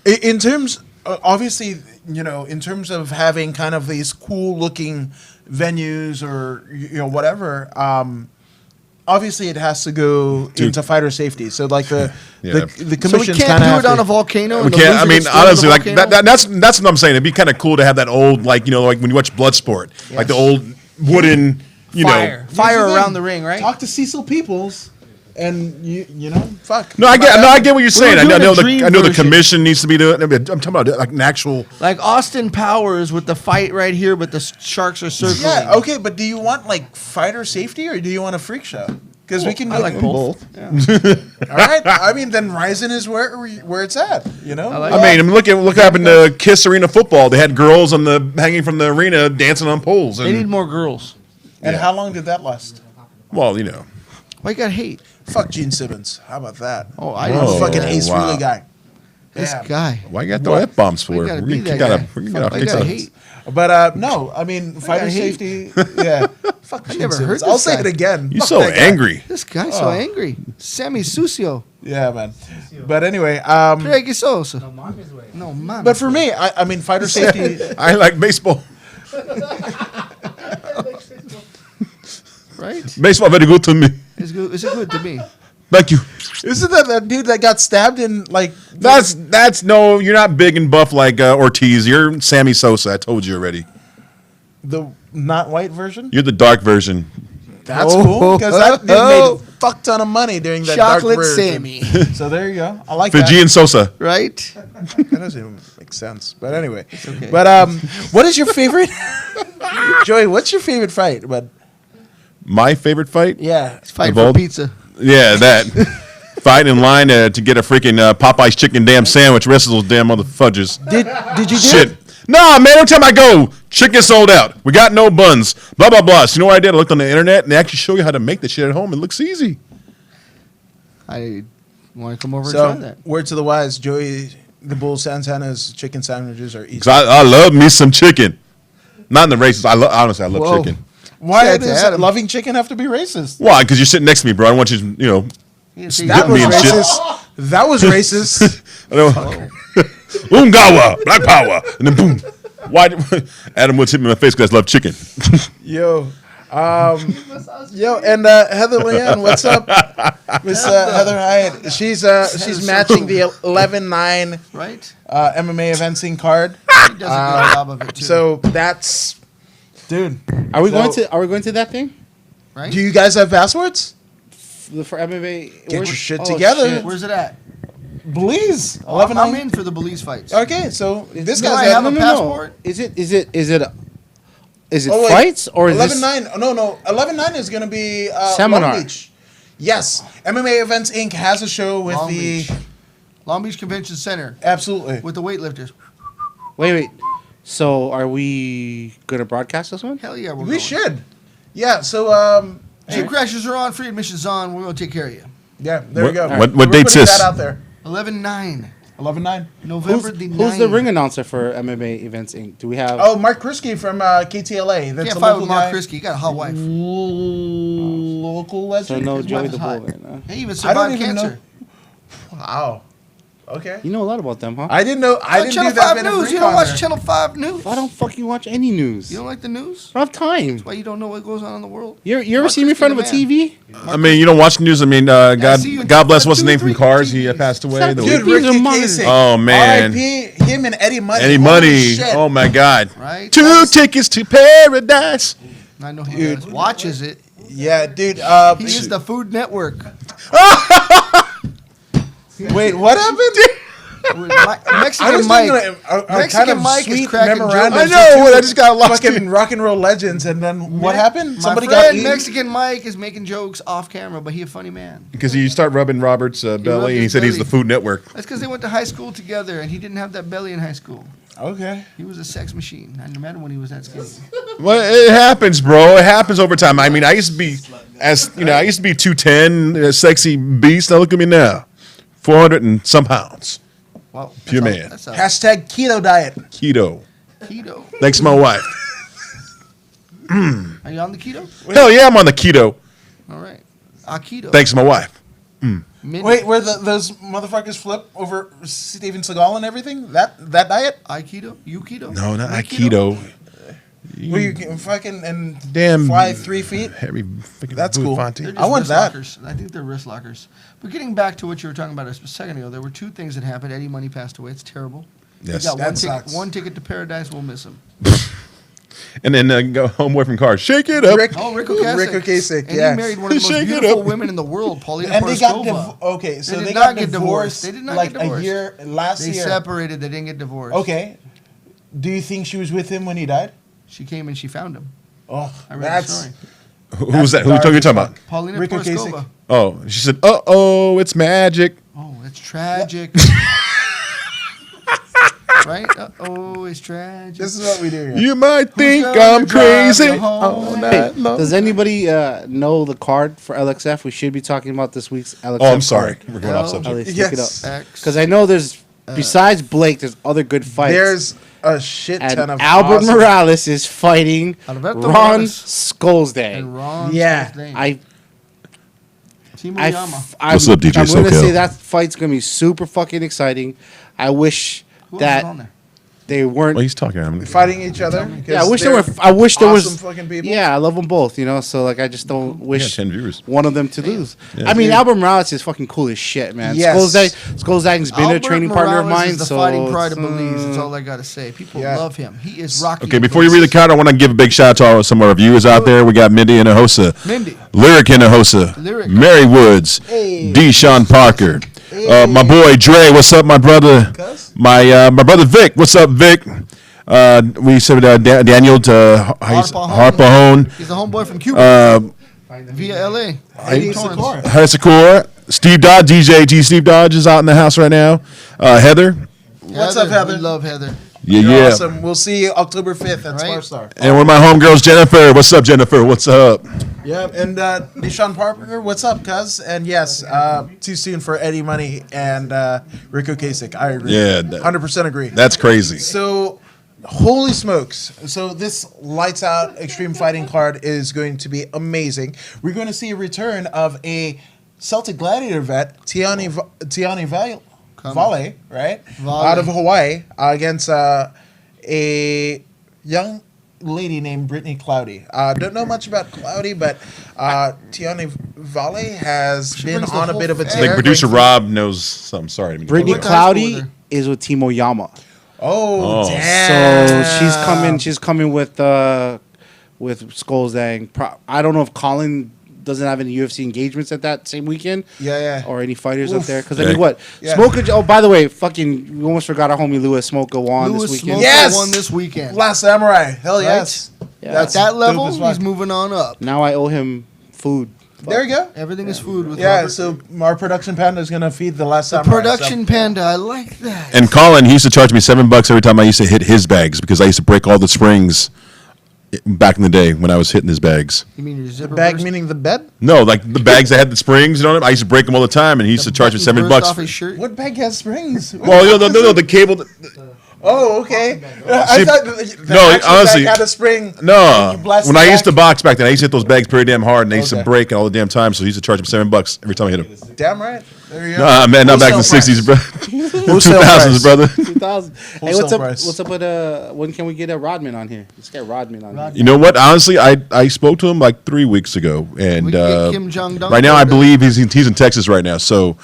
in terms, obviously, in terms of having kind of these cool looking venues or whatever, obviously it has to go Dude. into fighter safety. So, like the Yeah. the So we commissions can't kind do of it on a volcano. we and the can't. loser I mean, gets thrown in the honestly, like volcano? that's what I'm saying. It'd be kind of cool to have that old, like like when you watch Bloodsport, like the old wooden, fire, Here's fire the around thing. the ring, right? Talk to Cecil Peoples, and fuck. No, I get what you're saying. I doing a know dream the version. commission needs to be doing. I'm talking about like an actual. Like Austin Powers with the fight right here, but the sharks are circling. Yeah. Okay, but do you want like fighter safety or do you want a freak show? Because we can. I like both. All right. I mean, then Ryzen is where it's at. like I mean, look what happened to Kiss Arena football. They had girls on the hanging from the arena dancing on poles. They need And, more girls. And Yeah. how long did that last? well, Why you got hate? Fuck Gene Simmons. How about that? Oh, I I'm didn't a Whoa. know fucking that. Ace Wow. Frehley guy. This Damn. guy. why you got to throw that bombs for? We gotta be that gotta, guy. we Fuck, gotta I fix gotta that. hate. But no, I mean fighter hate. safety. Yeah. Fuck Gene never Simmons. heard I'll this say guy. it again. You're Fuck so that guy. angry. This guy's so Oh. angry. Sammy Sucio. Yeah, man. But anyway, Preguiçoso. No mama's way. No, man. but for me, I mean fighter safety. I like baseball. right? Baseball very good to me. It's good. It's good to me. Thank you. Isn't that dude that got stabbed in like? That's no. You're not big and buff like Ortiz. You're Sammy Sosa. I told you already. The not white version. You're the dark version. That's Oh. cool because that dude made a fuck ton of money during that Chocolate dark version. Sammy. So there you go. I like Fijian Sosa. right? that. That doesn't even make sense. But anyway, but what is your favorite? Joey, what's your favorite fight? But My favorite fight. yeah, Fight Of for all- pizza. Yeah, that. Fight in line to get a freaking Popeye's chicken damn sandwich. Rest of those damn motherfudgers. did you do Shit. it? Nah, man, every time I go, chicken sold out. We got no buns. Blah, blah, blah. So you know what I did? I looked on the internet and they actually show you how to make the shit at home. It looks easy. I want to come over and So try that. word to the wise, Joey, the Bull Santana's chicken sandwiches are easy. Because I love me some chicken. Not in the races. Honestly, I love Whoa. chicken. Why Said to does Adam. loving chicken have to be racist? Why? Because you're sitting next to me, bro. I don't want you to, That me was and shit. racist. That was racist. I don't. Ungawa, black power. And then boom. Why? Adam Woods hit me in the face because I love chicken. Yo. And Heather Leanne, what's up? Miss Heather Hyatt. She's matching the 11-9 Right? MMA eventing card. He does a good job of it too. So that's dude. Are we So- going to that thing? right? Do you guys have passwords? For MMA? Get your where's- shit oh, together. shit. Where's it at? Belize. I'm 11-9. in for the Belize fights. Okay, so this Do I guy's have got a passport? Is it Oh, wait. fights or is 11-9. No. 11-9 is going to be Seminar. Long Beach. Yes. MMA Events Inc. has a show with Long the... Beach. Long Beach Convention Center Absolutely. with the weightlifters. Wait. So are we gonna broadcast this one? Hell yeah, we're We going. should. Yeah, so... Gym crashes are on, free admissions on. We're going to take care of you. yeah, there we go. What We're date's putting this? that out there. 11-9. 11-9. November the 9th. Who's the ring announcer for MMA Events Inc? Do we have? Oh, Mark Krisky from KTLA. That's Can't a fight local with Mark guy. Krisky. You got a hot wife. Local legend. so no His Joey wife's the hot. Bull right now. He even I don't survived even cancer. know. Wow. Okay. You know a lot about them, huh? I didn't know. I didn't Channel do that 5 bit of News. You recon don't watch there. Channel 5 News. I don't fucking watch any news. You don't like the news? I don't have time. Why you don't know what goes on in the world? You ever Mark seen me in front of a Christina TV? I mean, you don't watch the news. I mean, see you in God bless. What's the 2, name from 3 Cars? He TVs. passed away. Stop The Dude, Dude, These are Ricky monitors. Kasich. Oh, man. R.I.P. Him and Eddie Money. Eddie Holy Money. shit. Oh my God. Right? 2 tickets to paradise. I know he Dude. does. Watches it. Yeah, dude. He is the Food Network. Wait, what happened? Mexican I was thinking Mike. a Mexican kind of Mike is sweet cracking memorandum. jokes. I know. to I just got lost. Fucking rock and roll legends, and then what happened? My Somebody friend got eaten? Mexican Mike is making jokes off camera, but he a funny man. Because you start rubbing Robert's belly, rubbed and he his said he's belly. the Food Network. That's because they went to high school together, and he didn't have that belly in high school. Okay. He was a sex machine. I no matter when he was that skinny. Well, it happens, bro. It happens over time. I mean, I used to be, I used to be 210, a sexy beast. Now look at me now, 400 and some pounds. Wow, Pure that's man. That's a Hashtag keto diet. Keto. keto. Thanks to my wife. Are you on the keto? Hell yeah, I'm on the keto. All right. Keto. Thanks to my wife. Mindy. Wait, where those motherfuckers flip over Steven Seagal and everything? That diet? I keto? You keto? No, not Me keto. Where you can fucking and Damn. fly 3 feet? Heavy fucking That's cool. They're Buffonti. just I want wrist that. Lockers. I think they're wrist lockers. But getting back to what you were talking about a second ago, there were 2 things that happened. Eddie Money passed away. It's terrible. Yes. He got That sucks. one ticket to paradise. We'll miss him. And then go homeboy from Cars. Shake it up. Oh, Rick Ocasek. Rick Ocasek, And yeah. he married one of the most Shake it beautiful up. women in the world, Paulina And they got Pliskova. okay, so They they, did got not get divorced. They did not like get divorced. a year last They year. separated. They didn't get divorced. Okay. Do you think she was with him when he died? She came and she found him. Oh, I read the that's story. Who's that? Who you talking about? Paulina Rick Pliskova. Ocasek. Oh, she said, "Uh-oh, it's magic." Oh, that's tragic. Right? Oh, it's tragic. this is what we do here. You might think gonna I'm drive crazy you home? all Hey, night long. does anybody know the card for LXF? We should be talking about this week's LXF. Oh, I'm sorry. card. We're going off Hell. At subject. least Yes. look it up. X. Because I know there's, besides Blake, there's other good fights. There's a shit and ton of Albert awesome- Morales is fighting Alberto Ron Morales. Skolsdang. And Ron Yeah. Skolsdang. Timo I Yama. What's up, DJ I'm going to SoCal? say that fight's going to be super fucking exciting. I wish Who else is on that there? they weren't. Well, he's talking. I'm fighting each other. Yeah, I wish there I wish there was. awesome fucking people. Yeah, I love them both. You know, so like I just don't wish 10 viewers. one of them to lose. Yeah. I mean, Albert Morales is fucking cool as shit, man. Yes. Skolsdang's been Albert a training partner of Morales mine. is the so fighting pride of it's, Belize. That's all I gotta say. People Yeah. love him. He is Rocky. Okay, before you read the card, I want to give a big shout out to some of our viewers out there. We got Mindy Hinojosa, Mindy. Lyric Hinojosa, Lyric. Mary Woods, D. Sean Parker, my boy Dre. What's up, my brother? My brother Vic. What's up, Vic? We said Daniel Harpahone. He's the homeboy from Cuba. Via LA. Eddie Torrance. Sakura. Sakura, Steve Dodge, DJ G. Steve Dodge is out in the house right now. Heather, What's up, Heather? We love Heather. yeah, You're yeah. awesome. We'll see you October 5th at Right. Star. And one of my homegirls, Jennifer. What's up, Jennifer? What's up? Yeah, and Deshaun Parker, what's up, cuz? And yes, too soon for Eddie Money and Rick Ocasek. I agree. Yeah, 100% agree. That's crazy. So, holy smokes. So, this lights out extreme fighting card is going to be amazing. We're going to see a return of a Celtic Gladiator vet, Tiani Vale, right? Vale. Out of Hawaii against a young lady named Brittany Cloudy. Don't know much about Cloudy, but Tiani Vale has been brings the on a whole bit of a family. I think tear. producer Rob knows something. Sorry. I didn't mean to Brittany Went to high school Cloudy with her. is with Timo Yama. Oh, Oh. So damn. she's coming with Skolsdang. I don't know if Colin doesn't have any UFC engagements at that same weekend. Yeah. Or any fighters up Oof. there. Because I Yeah. mean, what? Yeah. Smoker. Oh, by the way, fucking, we almost forgot our homie Louis Smoker won Louis this weekend. Smoker Yes! won this weekend. Last Samurai. Hell yes. Yeah. At that level, dope as fuck. he's moving on up. Now I owe him food. There you go. Everything is food with Yeah, Robert. so our production panda is going to feed the last The Samurai. production panda, I like that. And Colin, he used to charge me $7 every time I used to hit his bags because I used to break all the springs back in the day when I was hitting his bags. You mean your zipper Bag burst? meaning the bed? No, like the bags that had the springs, you know what I mean? I used to break them all the time, and he used to charge me Button burst $7. off his shirt. What bag has springs? Well, no, the cable. Oh, okay. I See, thought the no, actual honestly, bag had a spring. No, and you blast when it I used to back. box back then, I used to hit those bags pretty damn hard, and they used to Okay. break all the damn time. So he used to charge me $7 every time I hit him. Damn right. There you go. Nah, man, not back in the Wholesale price. '60s, bro. Wholesale 2000s, price. brother. 2000. Hey, Wholesale what's up? price. What's up with when can we get a Rodman on here? Let's get Rodman on here. You know what? Honestly, I spoke to him like 3 weeks ago, and We can get Kim Jong-un right now I over there. believe he's in Texas right now. So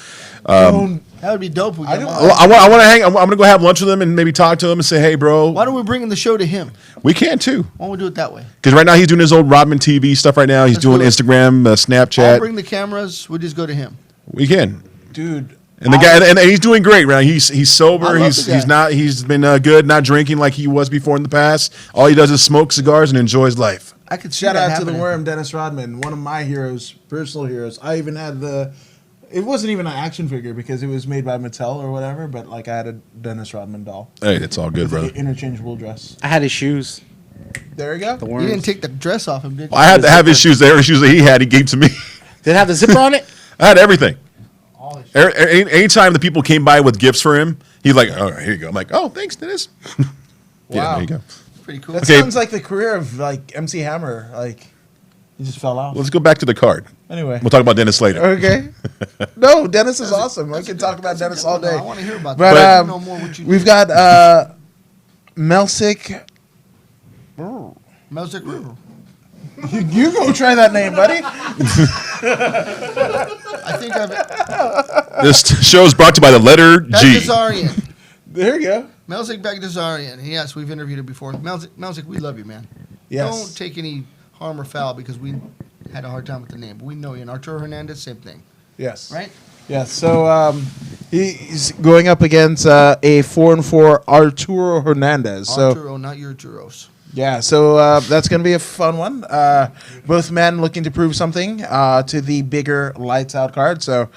That would be dope. We I get him don't- on. I want to hang. I'm going to go have lunch with him and maybe talk to him and say, hey, bro, Why don't we bring in the show to him? we can too. Why don't we do it that way? Because right now he's doing his old Rodman TV stuff. Right now he's Let's doing do it. Instagram, I'll Snapchat. bring the cameras. We just go to him. We can. Dude. And the guy, and he's doing great, right? He's sober. I love He's the guy. he's not. He's been good, not drinking like he was before in the past. All he does is smoke cigars and enjoys life. I could see Shout that out to the happening. worm, Dennis Rodman, one of my heroes, personal heroes. I even had it wasn't even an action figure because it was made by Mattel or whatever, but like I had a Dennis Rodman doll. Hey, it's all good, With brother. an interchangeable dress. I had his shoes. There you go. The You worms. didn't take the dress off him, did you? I had to have his shoes. The air shoes that he had, he gave to me. Did it have the zipper on it? I had everything. All his Anytime the people came by with gifts for him, he's like, "Oh, here you go." I'm like, "Oh, thanks, Dennis." Yeah, Wow. there you go. Pretty cool. That Okay. sounds like the career of like MC Hammer. Like he just fell off. Let's go back to the card. Anyway. We'll talk about Dennis later. Okay. No, Dennis is awesome. I can talk about Dennis all day. I want to hear about But that. I wanna know more what you we've do. got Melsik. Melzik River. You go try that name, buddy. I think I've. This show is brought to you by the letter G. Bagdasarian. There you go. Melzik Bagdasarian. Yes, we've interviewed him before. Melzik, we love you, man. Yes. Don't take any harm or foul because we had a hard time with the name. But we know you. And Arturo Hernandez, same thing. Yes. Right? Yes. So he's going up against a 4-4 Arturo Hernandez. So Arturo, not your churros. yeah. So that's going to be a fun one. Both men looking to prove something to the bigger lights out card. So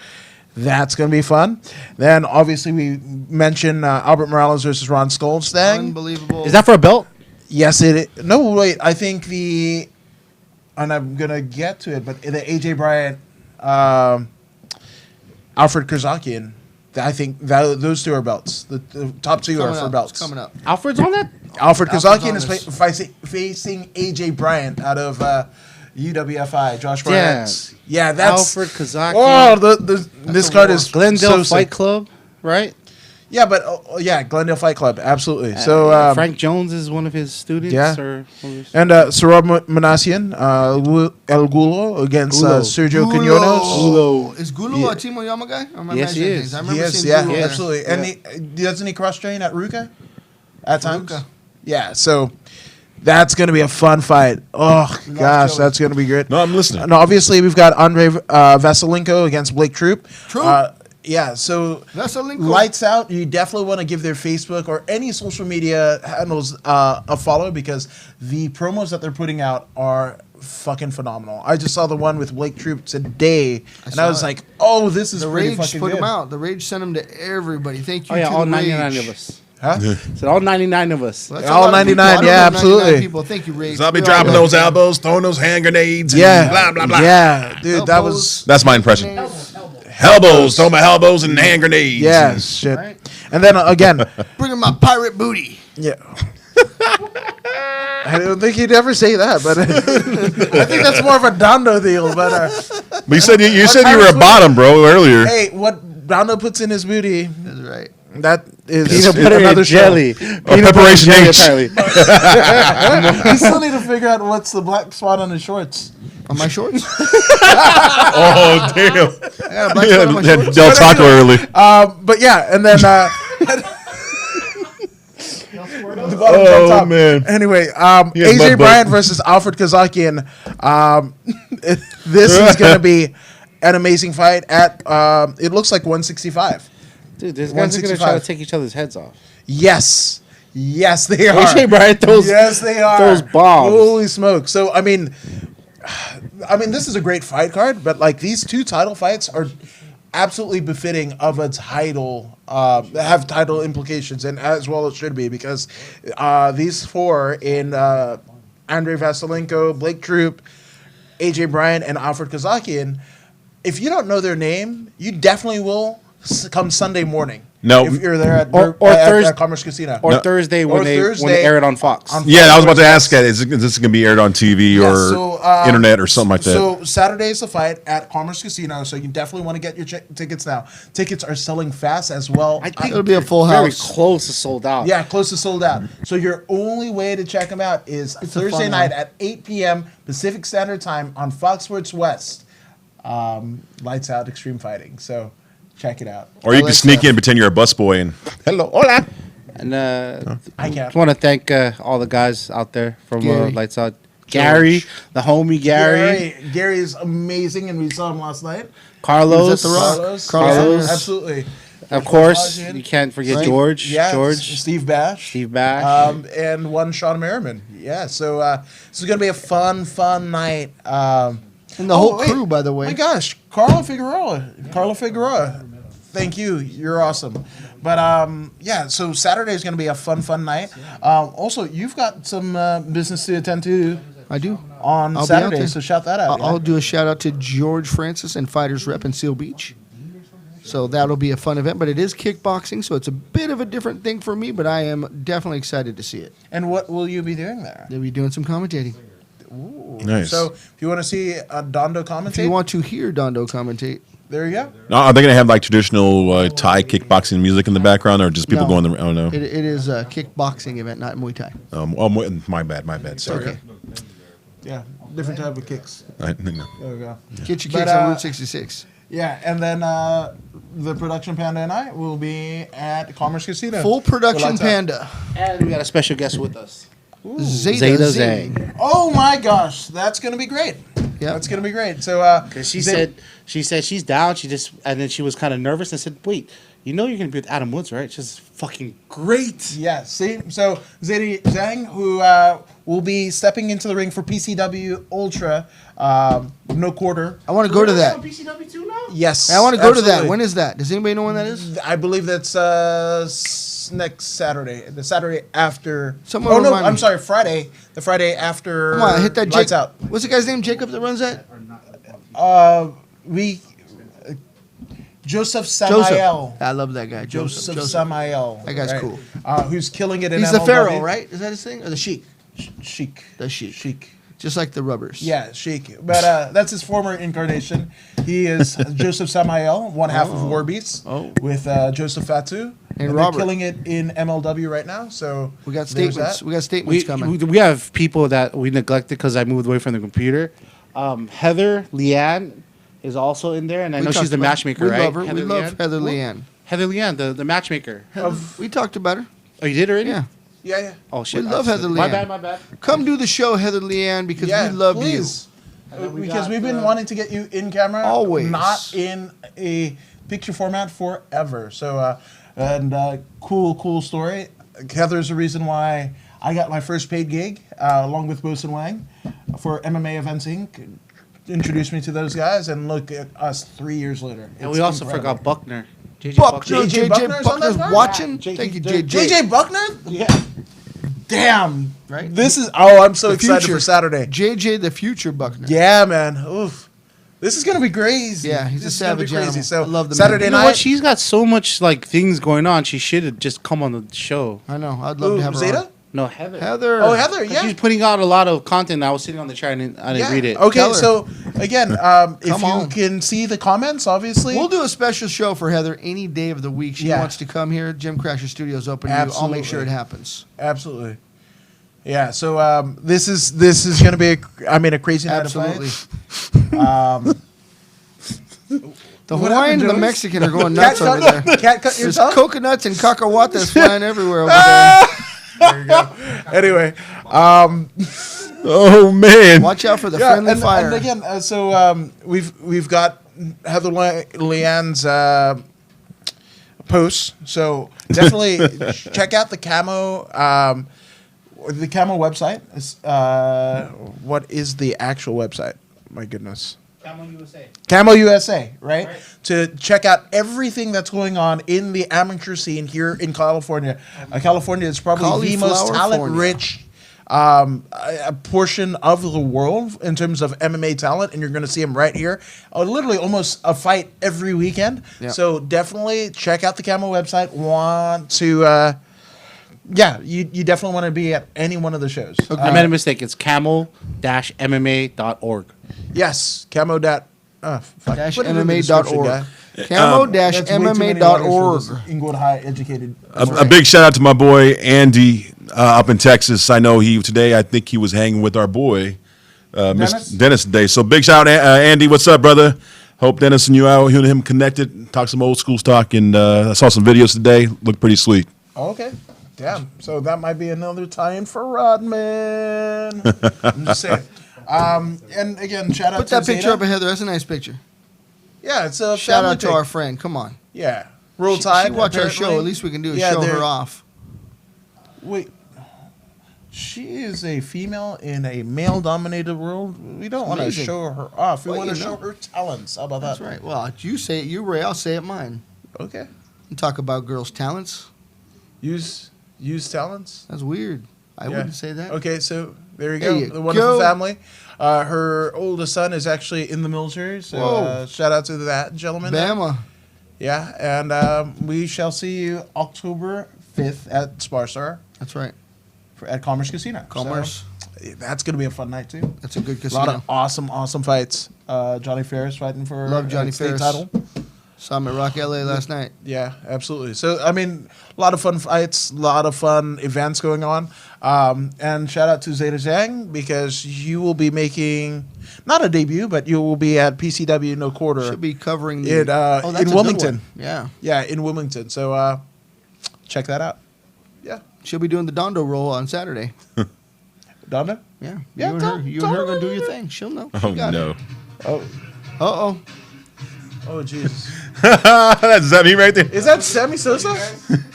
that's going to be fun. Then obviously we mentioned Albert Morales versus Ron Skolstang. Unbelievable. Is that for a belt? Yes, it. No, wait. I think and I'm gonna get to it, but the AJ Bryant, Alfred Kazakian. I think those two are belts. The top two are coming for up? belts. It's coming up. Alfred's on that? Alfred Alfred's Kazakian on is this. facing AJ Bryant out of UWFI. Josh Damn. Bryant. Yeah, that's Alfred Kazaki. Oh, this a card war. is Glendale so Fight sick. Club, right? Yeah, but yeah, Glendale Fight Club, absolutely. So Frank Jones is one of his students. yeah. Or and Sarab Manasian, El Gulo against Gulo. Sergio Quinones. Gulo. Is Gulo Yeah. a Timo Yama guy? Or am I Yes, he imagining is. things? I remember Yes, seeing yeah, Gulo there. absolutely. And he doesn't he cross train at Ruka at times? Ruka. Yeah, so that's going to be a fun fight. Oh gosh, Joey. that's going to be great. No, I'm listening. And obviously we've got Andre Vaselenko against Blake Troop. Troop? Yeah, so Vaselenko. lights out. You definitely want to give their Facebook or any social media handles a follow because the promos that they're putting out are fucking phenomenal. I just saw the one with Blake Troop today, and I saw was it. like, "Oh, this is The pretty Rage fucking put good." him out. The Rage sent him to everybody. Thank you Oh yeah, to all the 99 Rage. of us. Huh? So all 99 of us. Well, that's All a lot of people. 99, I don't yeah, know 99 absolutely. People. Thank you, Rage. So I'll be We all dropping love those you. elbows, throwing those hand grenades, and Yeah, blah blah blah. Yeah, dude, that Elbows. was That's my impression. Elbows. Elbows, throw my elbows and hand grenades. yeah, shit. Right. And then again, Bring him my pirate booty. yeah. I don't think he'd ever say that, but I think that's more of a Dondo deal. But But you said you said you were a bottom, bro, earlier. hey, what Dondo puts in his booty, That's right. that is Peanut butter another and show. jelly. Peanut butter and Preparation jelly, H. apparently. We still need to figure out what's the black spot on his shorts. On my shorts? Oh damn! I got a black spot on my Yeah, shorts. Del Taco early. But yeah, and then the bottom Oh, top. man. Anyway, He has AJ mud Bryant butt. versus Alfred Kazakian. This is going to be an amazing fight at it looks like 165. Dude, these guys are going to try to 165. take each other's heads off. Yes, they are. AJ Bryant throws Yes, they are. those bombs. Holy smoke! So I mean, this is a great fight card, but like these two title fights are absolutely befitting of a title, have title implications, and as well it should be because these four in Andre Vaselenko, Blake Troop, AJ Bryant, and Alfred Kazakian. If you don't know their name, you definitely will come Sunday morning. No. if you're there at Or at Thursday- Commerce Casino. Or No. Thursday Or when they Thursday air it on Fox. on Yeah, I was about to Fox. ask that. Is this going to be aired on TV Yeah, or so, internet or something like that? So Saturday is the fight at Commerce Casino. So you definitely want to get your tickets now. Tickets are selling fast as well. I think It'll be a full very house. close to sold out. Yeah, close to sold out. So your only way to check them out is a Thursday fun night one. at 8 p.m. Pacific Standard Time on Fox Sports West. Lights Out Extreme Fighting. So check it out. Or you can like sneak that. in, pretend you're a busboy, and hello, hola. And I can't. just want to thank all the guys out there from Gary. Lights Out. Gary, the homie Gary, Gary is amazing, and we saw him last night. Carlos, He was at The Rock. Carlos. Yeah, absolutely. of course. Rajin. You can't forget Right. George. Yeah, George, Steve Bash. Steve Bash. And one Sean Merriman. Yeah, so this is going to be a fun night. And the whole crew, by the way. My gosh, Carla Figueroa. Thank you. You're awesome. But yeah, so Saturday is going to be a fun night. Also, you've got some business to attend to I do. on I'll be out Saturday, there. so shout that out. I'll do a shout out to George Francis and Fighters Rep in Seal Beach. So that'll be a fun event, but it is kickboxing, so it's a bit of a different thing for me, but I am definitely excited to see it. And what will you be doing there? They'll be doing some commentating. Nice. So if you want to see Dondo commentate, If you want to hear Dondo commentate, there you go. Now, are they going to have like traditional Thai kickboxing music in the background, or just people No. going? Oh no. it is a kickboxing event, not Muay Thai. My bad. Sorry. Okay. Yeah, different type of kicks. No. There we go. Get your But, kicks on Route 66. Yeah, and then the production panda and I will be at Commerce Casino. Full production Lights out. Panda. and we got a special guest with us. Zeta Zing. Zang. Oh my gosh, that's gonna be great. Yep. That's gonna be great. So, Because she Zeta- said she's down. And then she was kind of nervous and said, "Wait, you know you're gonna be with Adam Woods, right?" She's fucking great. yeah. See, so Zeta Zhang, who will be stepping into the ring for PCW Ultra, no quarter. I want to go to that. PCW too now. Yes, I want to go to that. absolutely. When is that? Does anybody know when that is? I believe that's next Saturday. The Saturday after. Someone oh no, remind I'm me. sorry. Friday. The Friday after. Come on, hit that Lights Jake. out. What's the guy's name? Jacob that runs that? We. Joseph Joseph. Samael. I love that guy. Joseph. Samael. That guy's right? cool. Who's killing it in He's the MLW. Pharaoh, right? Is that his thing? Or the Sheik? Sheik. The Sheik. Sheik. Just like the rubbers. Yeah, Sheik. But that's his former incarnation. He is Joseph Samael, one half of War Beast, with Joseph Fatu. And they're Robert. killing it in MLW right now. So We got there's statements. that. We got statements coming. We have people that we neglected because I moved away from the computer. Heather Leanne is also in there, and I We know she's talked the about- matchmaker, we right? love her. Heather We love Leanne? Heather Leanne. Heather Leanne, the matchmaker. We talked about her. Oh, you did already? Yeah. Yeah. Oh shit! We love Heather My Leanne. bad. My bad. Come do the show, Heather Leanne, because Yeah, we love please. we Because got, we've been wanting to get you in camera, Always. not in a picture format forever. So, cool story. Heather's the reason why I got my first paid gig, along with Bosun Wang, for MMA Events Inc. Introduced me to those guys, and look at us 3 years later. And It's we also incredible. forgot Buckner. JJ Buckner. JJ JJ Buckner's on that Buckner's card? watching. Yeah, Thank you, JJ. JJ. JJ Buckner? Yeah. Damn. Right? This is, I'm so The excited future. for Saturday. JJ, the future Buckner. Yeah, man. Oof. This is gonna be crazy. Yeah, he's a This is gonna be savage animal. crazy. So I love the man. Saturday You know night. what? She's got so much like things going on. She should have just come on the show. I know. I'd love to have her Zeta? on. No, Heather. Heather. Oh, Heather. 'Cause Yeah. She's putting out a lot of content. I was sitting on the chair and I didn't read it. Okay, Tell her. so again, if Come you on. can see the comments, obviously. We'll do a special show for Heather any day of the week. She Yeah. wants to come here. Jim Crasher Studios open. I'll make sure it happens. Absolutely. Yeah. So this is going to be a crazy night Absolutely. of fights. The What Hawaiian happened, and the Joey? Mexican are going nuts over there. Cat cut There's yourself. coconuts and cacahuatas flying everywhere over there. Anyway, Oh man. Watch out for the yeah, friendly fire. and again, we've got Heather Leanne's posts, so definitely check out the camo. The camo website. What is the actual website? My goodness. Camo USA, right? To check out everything that's going on in the amateur scene here in California. California is probably the most Cauliflower-fornia. talent-rich a portion of the world in terms of MMA talent, and you're going to see him right here. Literally almost a fight every weekend. Yeah. So definitely check out the Camo website. Want to, you definitely want to be at any one of the shows. I made a mistake. It's camel-mma.org. Yes, camo. Put it in the description, MMA.org. guy. That's way too many letters for Camo-MMA.org. this Inglewood High educated. A big shout out to my boy Andy up in Texas. I know I think he was hanging with our boy Dennis? Dennis today. So big shout out, Andy. What's up, brother? Hope Dennis and you and him connected. Talk some old school stock, and I saw some videos today. Look pretty sweet. Okay. Damn. So that might be another tie-in for Rodman. I'm just saying. And again, shout out Put to that picture Zeta. up, Heather. That's a nice picture. Yeah, it's a Shout family out to pic. our friend. Come on. Yeah. Roll She Tide. watch our apparently. show. At least we can do is Yeah, show they're- her off. Wait. She is a female in a male-dominated world. We don't want to Amazing. show her off. We Well, want to you show know. her talents. How about that? That's right. Well, you say it, you Ray. I'll say it mine. Okay. You talk about girls' talents. Use talents. That's weird. I Yeah. wouldn't say that. Okay, so there you There go. you The wonderful go. family. Her oldest son is actually in the military. So Whoa. shout out to that gentleman. there. Bama. Yeah, and we shall see you October 5th at Sparstar That's right. at Commerce Casino. Commerce. So, that's going to be a fun night, too. That's a good A casino. lot of awesome fights. Johnny Ferris fighting for Love Johnny a state Ferris. title. Saw him at Rock LA last night. Yeah, absolutely. So, I mean, a lot of fun fights, a lot of fun events going on. And shout out to Zeta Zhang because you will be making, not a debut, but you will be at PCW No Quarter. Should be covering In, that's in a good Wilmington. one. Yeah. Yeah, in Wilmington. So, check that out. Yeah. She'll be doing the Dondo roll on Saturday. Donna? Yeah. Yeah, you and tell- her, you tell and her her gonna do to your do it. thing. She'll know. Oh no, Oh, Uh-oh. oh, Jesus. is that me right there? Is that Sammy Sosa?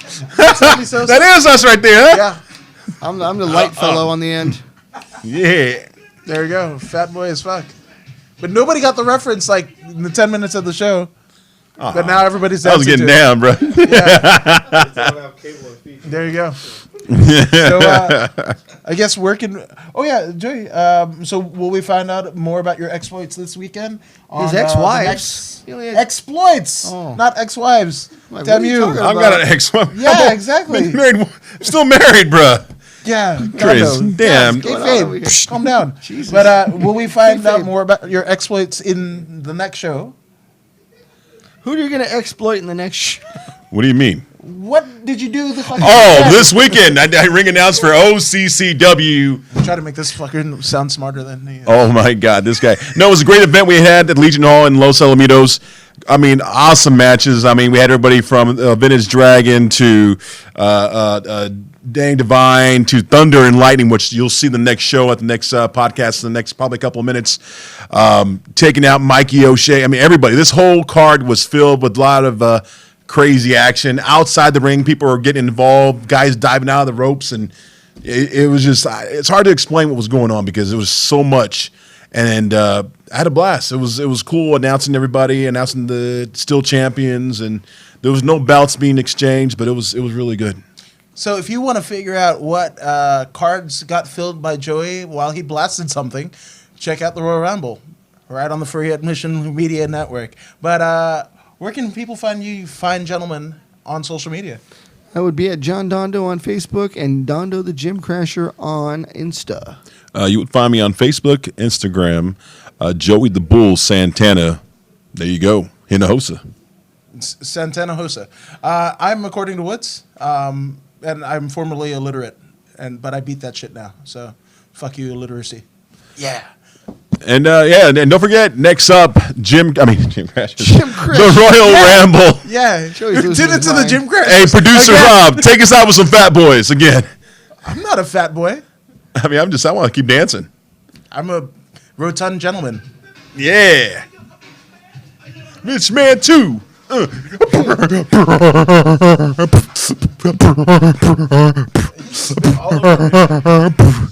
Sammy Sosa? That is us right there, huh? Yeah. I'm the light fellow on the end. Yeah. There you go. Fat boy as fuck. But nobody got the reference like in the 10 minutes of the show. But now everybody's I was dancing getting to it. down, bro. There you go. So I guess working. Oh yeah, Joey. So will we find out more about your exploits this weekend? His on, ex-wives. the next- Exploits, Oh. not ex-wives. Like, Damn what are you you. talking I've got an ex-wife. Yeah, exactly. Been married, still married, bruh. Yeah, Chris, Dondo. damn. What's going on over here? Kayfabe, calm down. Jesus. But will we find out Kayfabe. more about your exploits in the next show? Who are you gonna exploit in the next show? What do you mean? What did you do this? Oh, this weekend I ring announced for OCCW. Try to make this fucker sound smarter than me. Oh my God, this guy! No, it was a great event we had at Legion Hall in Los Alamitos. I mean, awesome matches. I mean, we had everybody from Vintage Dragon to Dang Divine to Thunder and Lightning, which you'll see the next show at the next podcast in the next probably couple of minutes. Taking out Mikey O'Shea. I mean, everybody. This whole card was filled with a lot of crazy action outside the ring. People were getting involved. Guys diving out of the ropes, and it was just. It's hard to explain what was going on because it was so much. And I had a blast. It was cool announcing everybody, announcing the still champions, and there was no belts being exchanged, but it was really good. So if you want to figure out what cards got filled by Joey while he blasted something, check out the Royal Rumble, right on the Free Admission Media Network. But where can people find you, fine gentlemen, on social media? That would be at John Dondo on Facebook and Dondo the Gym Crasher on Insta. You would find me on Facebook, Instagram, Joey the Bull Santana. There you go, Hinojosa. Santana Hosa. I'm according to Woods, and I'm formerly illiterate, but I beat that shit now. So fuck you, illiteracy. Yeah. And and don't forget, next up, Jim Crasher. Jim Crasher. The Royal Ramble. Yeah. Joey's Did losing it his to the mind. Jim Crash. Hey, producer Rob, take us out with some Fat Boys again. I'm not a fat boy. I mean, I want to keep dancing. I'm a rotund gentleman. Yeah. Mitch Man 2. All over.